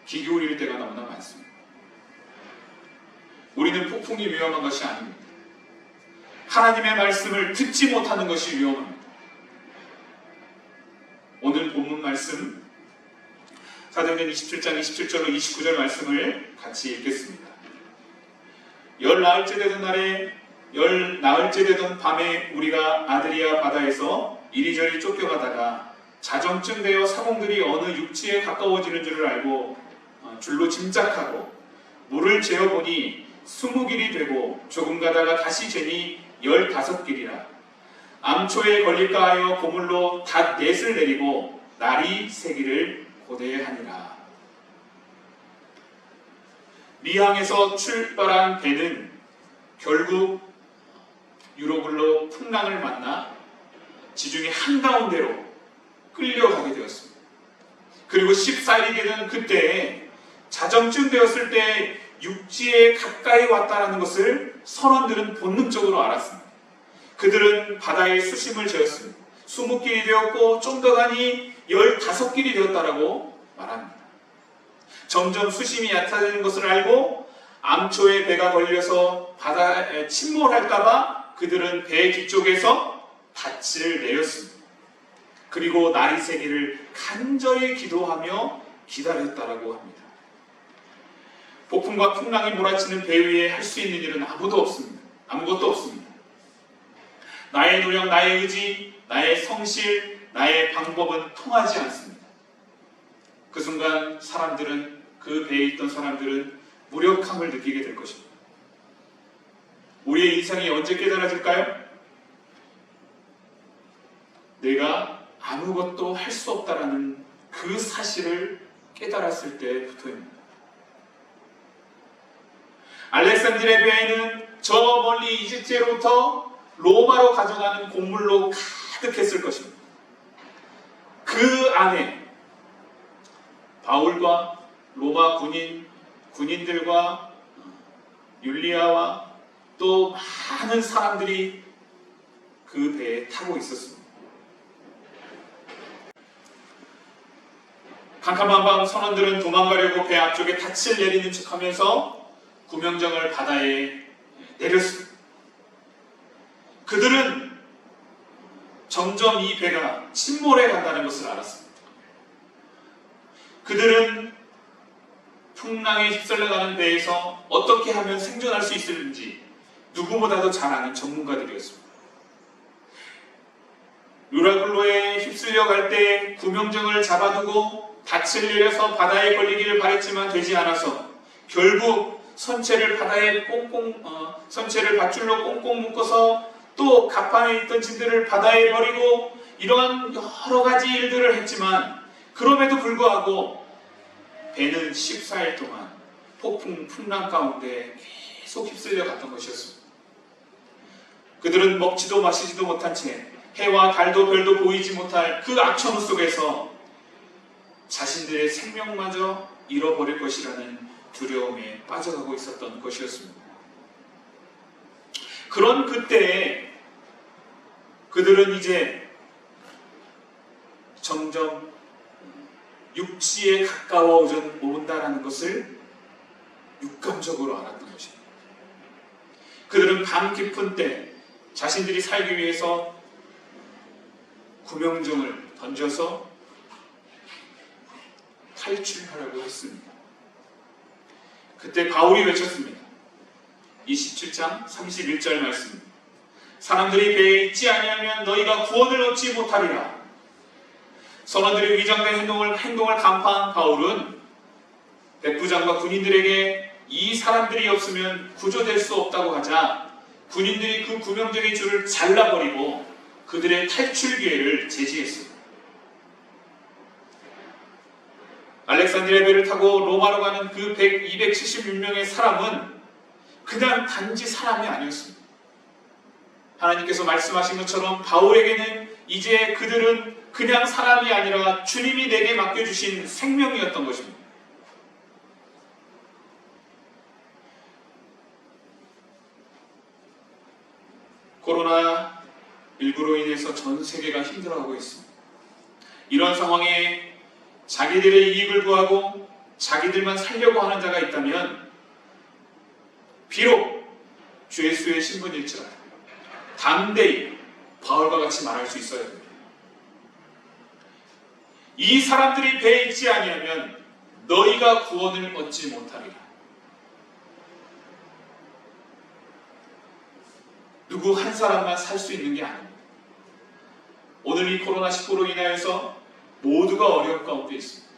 귀 기울일 때가 너무나 많습니다. 우리는 폭풍이 위험한 것이 아닙니다. 하나님의 말씀을 듣지 못하는 것이 위험합니다. 오늘 본문 말씀 사도행전 27장 27절로 29절 말씀을 같이 읽겠습니다. 열 나흘째 되던 날에, 열 나흘째 되던 밤에 우리가 아드리아 바다에서 이리저리 쫓겨가다가 자정쯤 되어 사공들이 어느 육지에 가까워지는 줄을 알고 줄로 짐작하고 물을 재어보니 20길이 되고 조금 가다가 다시 재니 15길이라. 암초에 걸릴까 하여 고물로 닷 넷을 내리고 날이 새기를 고대하니라. 미항에서 출발한 배는 결국 유로글로 풍랑을 만나 지중해 한가운데로 끌려가게 되었습니다. 그리고 14일이 되는 그때 자정쯤 되었을 때 육지에 가까이 왔다는 것을 선원들은 본능적으로 알았습니다. 그들은 바다에 수심을 재었습니다. 20길이 되었고 좀 더 가니 15길이 되었다라고 말합니다. 점점 수심이 얕아지는 것을 알고 암초에 배가 걸려서 바다에 침몰할까봐 그들은 배 뒤쪽에서 닻을 내렸습니다. 그리고 날이 새기를 간절히 기도하며 기다렸다라고 합니다. 폭풍과 풍랑이 몰아치는 배 위에 할 수 있는 일은 아무것도 없습니다. 나의 노력, 나의 의지, 나의 성실, 나의 방법은 통하지 않습니다. 그 순간 그 배에 있던 사람들은 무력함을 느끼게 될 것입니다. 우리의 인생이 언제 깨달아질까요? 내가 아무것도 할 수 없다라는 그 사실을 깨달았을 때부터입니다. 알렉산드리아 배에는 저 멀리 이집트로부터 로마로 가져가는 곡물로 가득했을 것입니다. 그 안에 바울과 로마 군인들과 율리아와 또 많은 사람들이 그 배에 타고 있었습니다. 캄캄한 밤 선원들은 도망가려고 배 앞쪽에 닻을 내리는 척하면서 구명정을 바다에 내렸습니다. 그들은 점점 이 배가 침몰해 간다는 것을 알았습니다. 그들은 풍랑에 휩쓸려가는 배에서 어떻게 하면 생존할 수 있을지 누구보다도 잘 아는 전문가들이었습니다. 유라굴로에 휩쓸려갈 때 구명정을 잡아두고 닻을 내려서 바다에 걸리기를 바랬지만 되지 않아서 결국 선체를 밧줄로 꽁꽁 묶어서 또 갑판에 있던 짐들을 바다에 버리고 이러한 여러 가지 일들을 했지만 그럼에도 불구하고 배는 14일 동안 폭풍 풍랑 가운데 계속 휩쓸려 갔던 것이었습니다. 그들은 먹지도 마시지도 못한 채 해와 달도 별도 보이지 못할 그 악천후 속에서 자신들의 생명마저 잃어버릴 것이라는 두려움에 빠져가고 있었던 것이었습니다. 그런 그때에 그들은 이제 점점 육지에 가까워 온다라는 것을 육감적으로 알았던 것입니다. 그들은 밤 깊은 때 자신들이 살기 위해서 구명정을 던져서 탈출하려고 했습니다. 그때 바울이 외쳤습니다. 27장 31절 말씀. 사람들이 배에 있지 아니하면 너희가 구원을 얻지 못하리라. 선원들의 위장된 행동을 간파한 바울은 백부장과 군인들에게 이 사람들이 없으면 구조될 수 없다고 하자 군인들이 그 구명정의 줄을 잘라버리고 그들의 탈출 기회를 제지했습니다. 알렉산드리아 배를 타고 로마로 가는 그 276명의 사람은 그냥 단지 사람이 아니었습니다. 하나님께서 말씀하신 것처럼 바울에게는 이제 그들은 그냥 사람이 아니라 주님이 내게 맡겨주신 생명이었던 것입니다. 코로나19로 인해서 전 세계가 힘들어하고 있습니다. 이런 상황에 자기들의 이익을 구하고 자기들만 살려고 하는 자가 있다면 비록 주 예수의 신분일지라도 담대히 바울과 같이 말할 수 있어야 됩니다. 이 사람들이 배에 있지 아니하면 너희가 구원을 얻지 못하리라. 누구 한 사람만 살 수 있는 게 아닙니다. 오늘 이 코로나19로 인하여서 모두가 어려운 가운데 있습니다.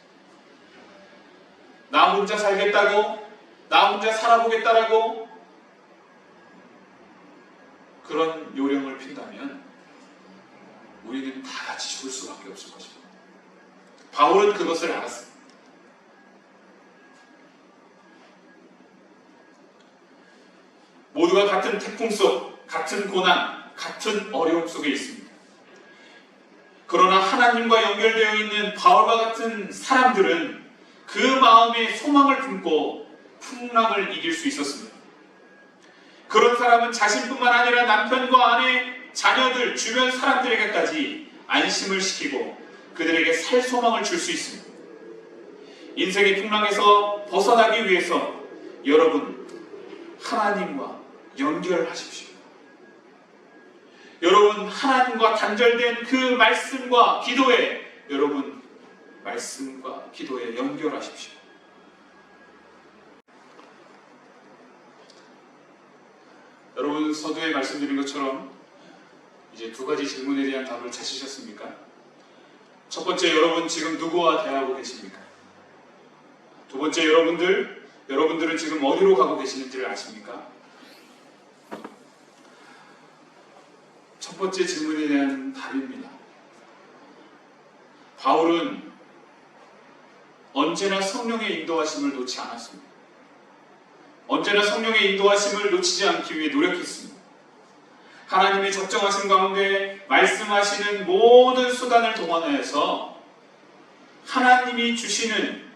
나 혼자 살겠다고, 나 혼자 살아보겠다라고 그런 요령을 핀다면 우리는 다 같이 죽을 수밖에 없을 것입니다. 바울은 그것을 알았습니다. 모두가 같은 태풍 속, 같은 고난, 같은 어려움 속에 있습니다. 그러나 하나님과 연결되어 있는 바울과 같은 사람들은 그 마음에 소망을 품고 풍랑을 이길 수 있었습니다. 그런 사람은 자신뿐만 아니라 남편과 아내, 자녀들, 주변 사람들에게까지 안심을 시키고 그들에게 살 소망을 줄 수 있습니다. 인생의 풍랑에서 벗어나기 위해서 여러분 하나님과 연결하십시오. 여러분 하나님과 단절된 그 말씀과 기도에 여러분 말씀과 기도에 연결하십시오. 여러분 서두에 말씀드린 것처럼 이제 두 가지 질문에 대한 답을 찾으셨습니까? 첫 번째, 여러분 지금 누구와 대화하고 계십니까? 두 번째, 여러분들은 지금 어디로 가고 계시는지를 아십니까? 첫 번째 질문에 대한 답입니다. 바울은 언제나 성령의 인도하심을 놓지 않았습니다. 언제나 성령의 인도하심을 놓치지 않기 위해 노력했습니다. 하나님의 적정하신 가운데 말씀하시는 모든 수단을 동원해서 하나님이 주시는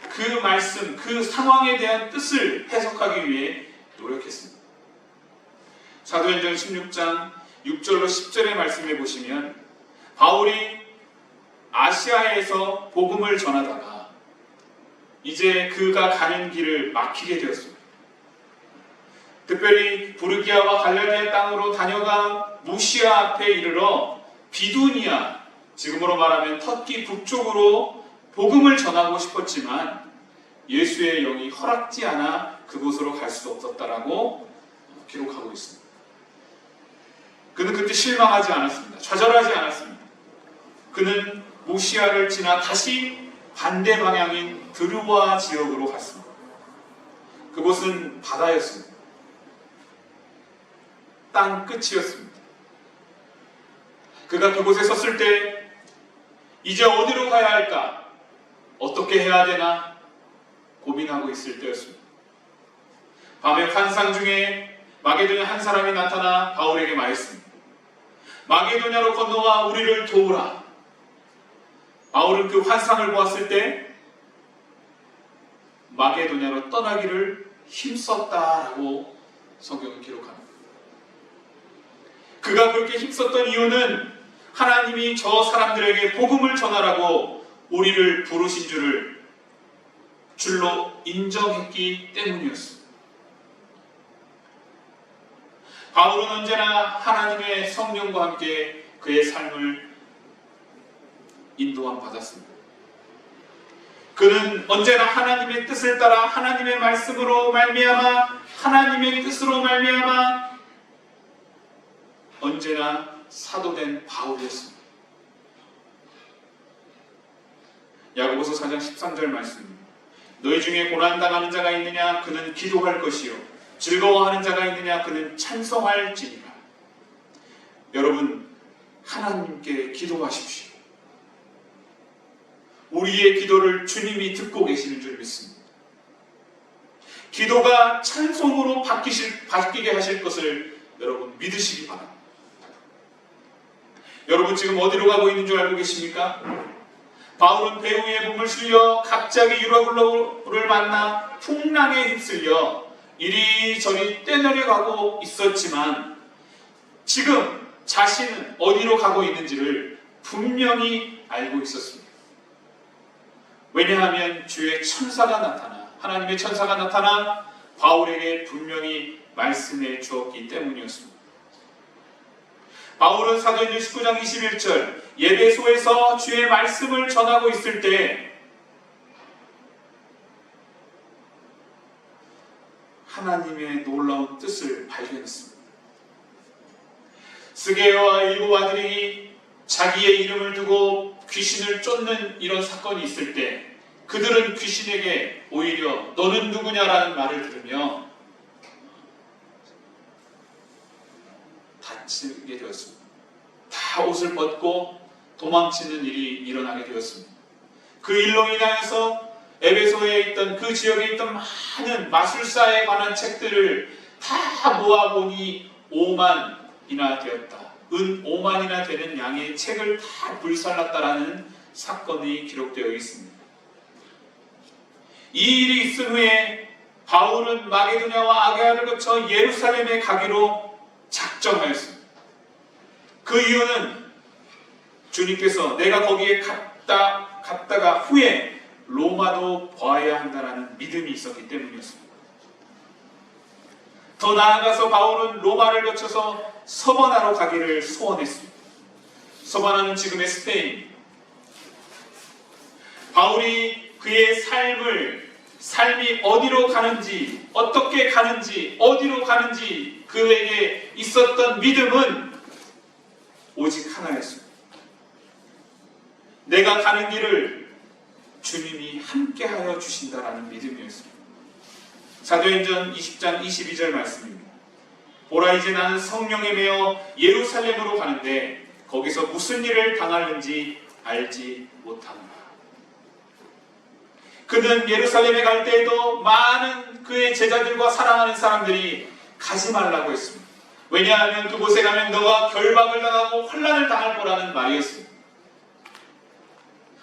그 말씀, 그 상황에 대한 뜻을 해석하기 위해 노력했습니다. 사도행전 16장 6절로 10절의 말씀에 보시면 바울이 아시아에서 복음을 전하다가 이제 그가 가는 길을 막히게 되었습니다. 특별히 부르기아와 갈라디아 땅으로 다녀가 무시아 앞에 이르러 비두니아, 지금으로 말하면 터키 북쪽으로 복음을 전하고 싶었지만 예수의 영이 허락지 않아 그곳으로 갈 수 없었다라고 기록하고 있습니다. 그는 그때 실망하지 않았습니다. 좌절하지 않았습니다. 그는 무시아를 지나 다시 반대 방향인 드루아 지역으로 갔습니다. 그곳은 바다였습니다. 땅 끝이었습니다. 그가 그곳에 섰을 때 이제 어디로 가야 할까? 어떻게 해야 되나? 고민하고 있을 때였습니다. 밤에 환상 중에 마게도냐 한 사람이 나타나 바울에게 말했습니다. 마게도냐로 건너와 우리를 도우라. 바울은 그 환상을 보았을 때 마게도냐로 떠나기를 힘썼다라고 성경은 기록합니다. 그가 그렇게 힘썼던 이유는 하나님이 저 사람들에게 복음을 전하라고 우리를 부르신 줄로 인정했기 때문이었습니다. 바울은 언제나 하나님의 성령과 함께 그의 삶을 인도함 받았습니다. 그는 언제나 하나님의 뜻을 따라 하나님의 말씀으로 말미암아 하나님의 뜻으로 말미암아 언제나 사도된 바울이었습니다. 야고보서 4장 13절 말씀입니다. 너희 중에 고난당하는 자가 있느냐? 그는 기도할 것이요 즐거워하는 자가 있느냐? 그는 찬송할지니라. 여러분 하나님께 기도하십시오. 우리의 기도를 주님이 듣고 계시는 줄 믿습니다. 기도가 찬송으로 바뀌게 하실 것을 여러분 믿으시기 바랍니다. 여러분 지금 어디로 가고 있는 줄 알고 계십니까? 바울은 배후의 몸을 실려 갑자기 유라굴로를 만나 풍랑에 휩쓸려 이리저리 떼내려가고 있었지만 지금 자신은 어디로 가고 있는지를 분명히 알고 있었습니다. 왜냐하면 주의 천사가 나타나 하나님의 천사가 나타나 바울에게 분명히 말씀해 주었기 때문이었습니다. 바울은 사도행전 19장 21절 예배소에서 주의 말씀을 전하고 있을 때 하나님의 놀라운 뜻을 발견했습니다. 스게어와 일곱 아들이 자기의 이름을 두고 귀신을 쫓는 이런 사건이 있을 때 그들은 귀신에게 오히려 너는 누구냐라는 말을 들으며 다치게 되었습니다. 다 옷을 벗고 도망치는 일이 일어나게 되었습니다. 그 일로 인하여서 에베소에 있던 그 지역에 있던 많은 마술사에 관한 책들을 다 모아보니 5만이나 되었다. 은 5만이나 되는 양의 책을 다 불살랐다라는 사건이 기록되어 있습니다. 이 일이 있은 후에 바울은 마게도냐와 아가야를 거쳐 예루살렘에 가기로 작정하였습니다. 그 이유는 주님께서 내가 거기에 갔다가 후에 로마도 봐야 한다는 믿음이 있었기 때문이었습니다. 더 나아가서 바울은 로마를 거쳐서 서바나로 가기를 소원했습니다. 서바나는 지금의 스페인. 바울이 그의 삶이 어디로 가는지, 어떻게 가는지, 어디로 가는지 그에게 있었던 믿음은 오직 하나였습니다. 내가 가는 길을 주님이 함께하여 주신다라는 믿음이었습니다. 사도행전 20장 22절 말씀입니다. 보라, 이제 나는 성령에 매여 예루살렘으로 가는데 거기서 무슨 일을 당하는지 알지 못합니다. 그는 예루살렘에 갈 때에도 많은 그의 제자들과 사랑하는 사람들이 가지 말라고 했습니다. 왜냐하면 그곳에 가면 너가 결박을 당하고 환난을 당할 거라는 말이었습니다.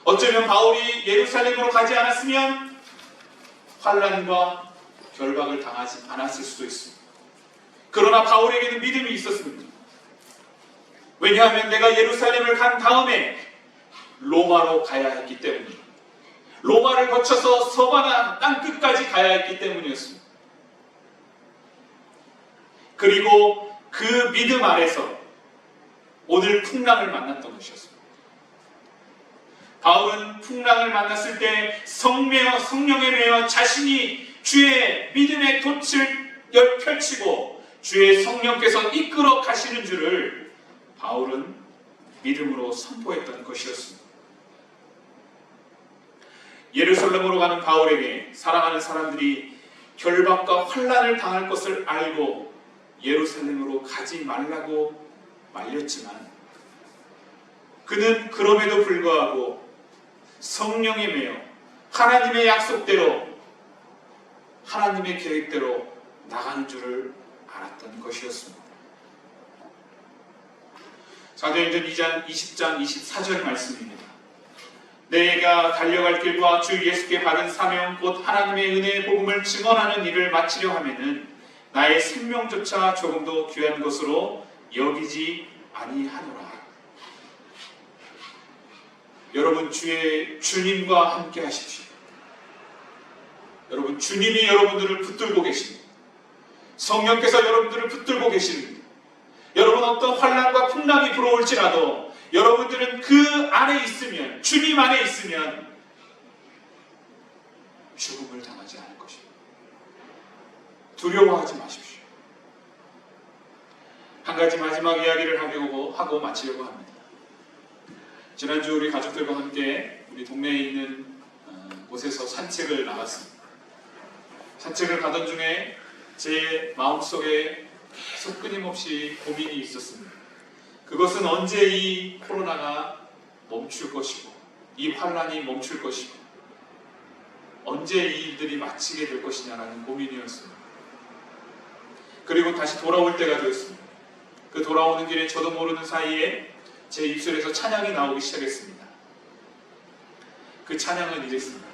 어쩌면 바울이 예루살렘으로 가지 않았으면 환난과 결박을 당하지 않았을 수도 있습니다. 그러나 바울에게는 믿음이 있었습니다. 왜냐하면 내가 예루살렘을 간 다음에 로마로 가야 했기 때문입니다. 로마를 거쳐서 서바나 땅끝까지 가야 했기 때문이었습니다. 그리고 그 믿음 아래서 오늘 풍랑을 만났던 것이었습니다. 바울은 풍랑을 만났을 때 성령에 매여 자신이 주의 믿음의 돛을 펼치고 주의 성령께서 이끌어 가시는 줄을 바울은 믿음으로 선포했던 것이었습니다. 예루살렘으로 가는 바울에게 사랑하는 사람들이 결박과 환난을 당할 것을 알고 예루살렘으로 가지 말라고 말렸지만 그는 그럼에도 불구하고 성령에 매여 하나님의 약속대로 하나님의 계획대로 나가는 줄을 알았던 것이었습니다. 사도행전 2장 20장 24절 말씀입니다. 내가 달려갈 길과 주 예수께 받은 사명 곧 하나님의 은혜의 복음을 증언하는 일을 마치려 하면은 나의 생명조차 조금도 귀한 것으로 여기지 아니하노라. 여러분, 주님과 함께 하십시오. 여러분, 주님이 여러분들을 붙들고 계십니다. 성령께서 여러분들을 붙들고 계십니다. 여러분, 어떤 환난과 풍랑이 불어올지라도 여러분들은 그 안에 있으면, 주님 안에 있으면 죽음을 당하지 않을 것입니다. 두려워하지 마십시오. 한 가지 마지막 이야기를 하고 마치려고 합니다. 지난주 우리 가족들과 함께 우리 동네에 있는 곳에서 산책을 나갔습니다. 산책을 가던 중에 제 마음속에 계속 끊임없이 고민이 있었습니다. 그것은 언제 이 코로나가 멈출 것이고 이 환란이 멈출 것이고 언제 이 일들이 마치게 될 것이냐라는 고민이었습니다. 그리고 다시 돌아올 때가 되었습니다. 그 돌아오는 길에 저도 모르는 사이에 제 입술에서 찬양이 나오기 시작했습니다. 그 찬양은 이랬습니다.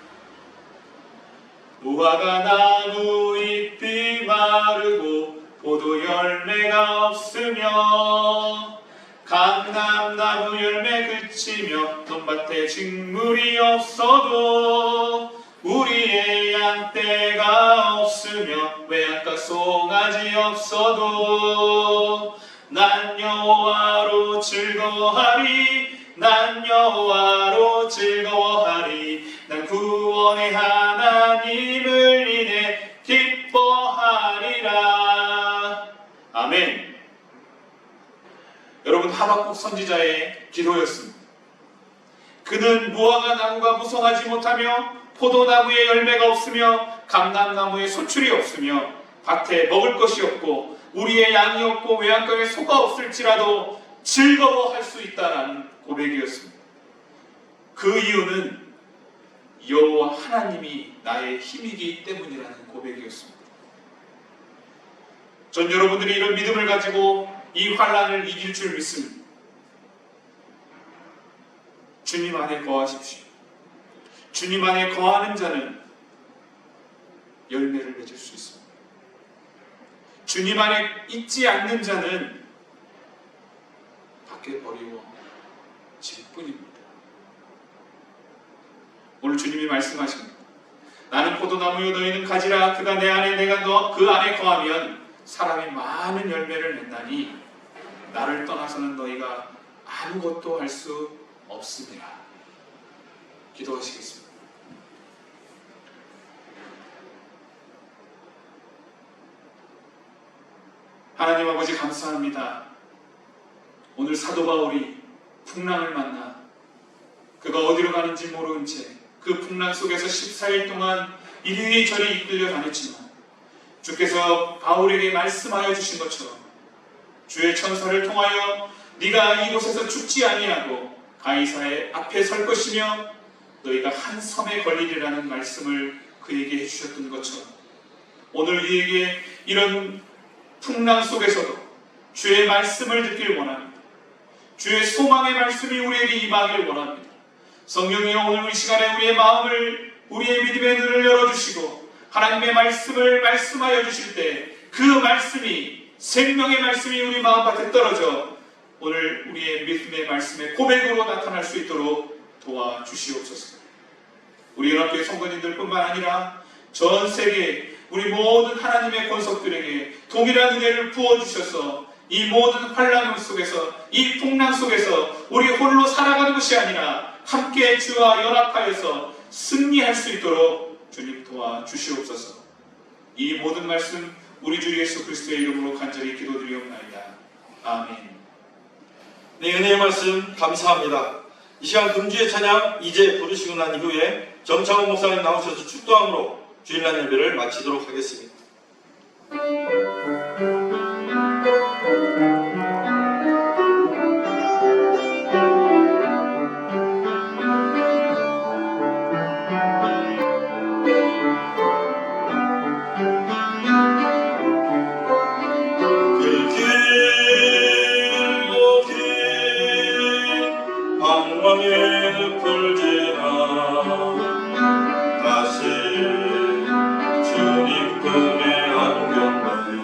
무화과 나무 잎이 마르고 포도 열매가 없으며 감람나무 열매 그치며 논밭에 직물이 없어도 우리의 양떼가 없으며 외양간 송아지 없어도 난 여호와로 즐거워하리 난 여호와로 즐거워하리 난 구원의 하나님을 인해 기뻐하리라. 아멘. 여러분, 하박국 선지자의 기도였습니다. 그는 무화과 나무가 무성하지 못하며 포도나무에 열매가 없으며 감람나무에 소출이 없으며 밭에 먹을 것이 없고 우리의 양이 없고 외양간에 소가 없을지라도 즐거워할 수 있다는 고백이었습니다. 그 이유는 여호와 하나님이 나의 힘이기 때문이라는 고백이었습니다. 전 여러분들이 이런 믿음을 가지고 이 환난을 이길 줄 믿습니다. 주님 안에 거하십시오. 주님 안에 거하는 자는 열매를 맺을 수 있습니다. 주님 안에 있지 않는 자는 밖에 버리고 질 뿐입니다. 오늘 주님이 말씀하십니다. 나는 포도나무요 너희는 가지라. 그가 내 안에 내가 그 안에 거하면 사람이 많은 열매를 맺나니 나를 떠나서는 너희가 아무것도 할 수 없습니다. 기도하시겠습니다. 하나님 아버지 감사합니다. 오늘 사도 바울이 풍랑을 만나 그가 어디로 가는지 모르는 채 그 풍랑 속에서 14일 동안 이리저리 이끌려 다녔지만 주께서 바울에게 말씀하여 주신 것처럼 주의 천사를 통하여 네가 이곳에서 죽지 아니하고 가이사의 앞에 설 것이며 너희가 한 섬에 걸리리라는 말씀을 그에게 해주셨던 것처럼 오늘 우리에게 이런 풍랑 속에서도 주의 말씀을 듣길 원합니다. 주의 소망의 말씀이 우리에게 임하길 원합니다. 성령이여 오늘 이 시간에 우리의 마음을 우리의 믿음의 눈을 열어주시고 하나님의 말씀을 말씀하여 주실 때 그 말씀이 생명의 말씀이 우리 마음밭에 떨어져 오늘 우리의 믿음의 말씀의 고백으로 나타날 수 있도록 도와주시옵소서. 우리 연합교회 성도님들 뿐만 아니라 전 세계 우리 모든 하나님의 권속들에게 동일한 은혜를 부어주셔서 이 모든 환난 속에서 이 풍랑 속에서 우리 홀로 살아가는 것이 아니라 함께 주와 연합하여서 승리할 수 있도록 주님 도와주시옵소서. 이 모든 말씀 우리 주 예수 그리스도의 이름으로 간절히 기도드리옵나이다. 아멘. 네, 은혜의 말씀 감사합니다. 이 시간 금주의 찬양 이제 부르시고 난 이후에 정창훈 목사님 나오셔서 축도함으로 주일날 예배를 마치도록 하겠습니다. 늪을 지나 다시 주님 품에 안겼네.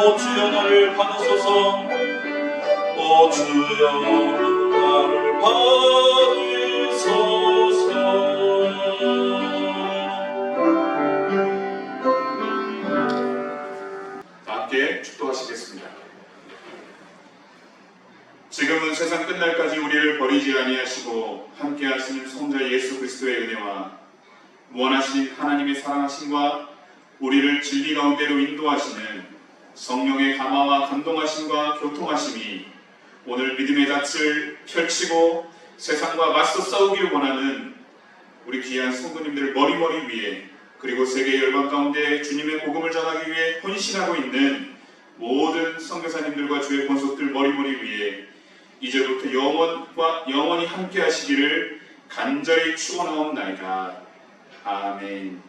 오 주여 나를 받으소서. 오 주여 나를 받으소서. 함께 축도하시겠습니다. 지금은 세상 끝날까지 우리를 버리지 아니하시고 함께 하시는 성자 예수 그리스도의 은혜와 무한하신 하나님의 사랑하심과 우리를 진리 가운데로 인도하시는 성령의 감화와 감동하심과 교통하심이 오늘 믿음의 닻을 펼치고 세상과 맞서 싸우기를 원하는 우리 귀한 성도님들 머리머리 위에, 그리고 세계 열방 가운데 주님의 복음을 전하기 위해 헌신하고 있는 모든 선교사님들과 주의 권속들 머리머리 위에 이제부터 영원히 함께 하시기를 간절히 축원하옵나이다. 아멘.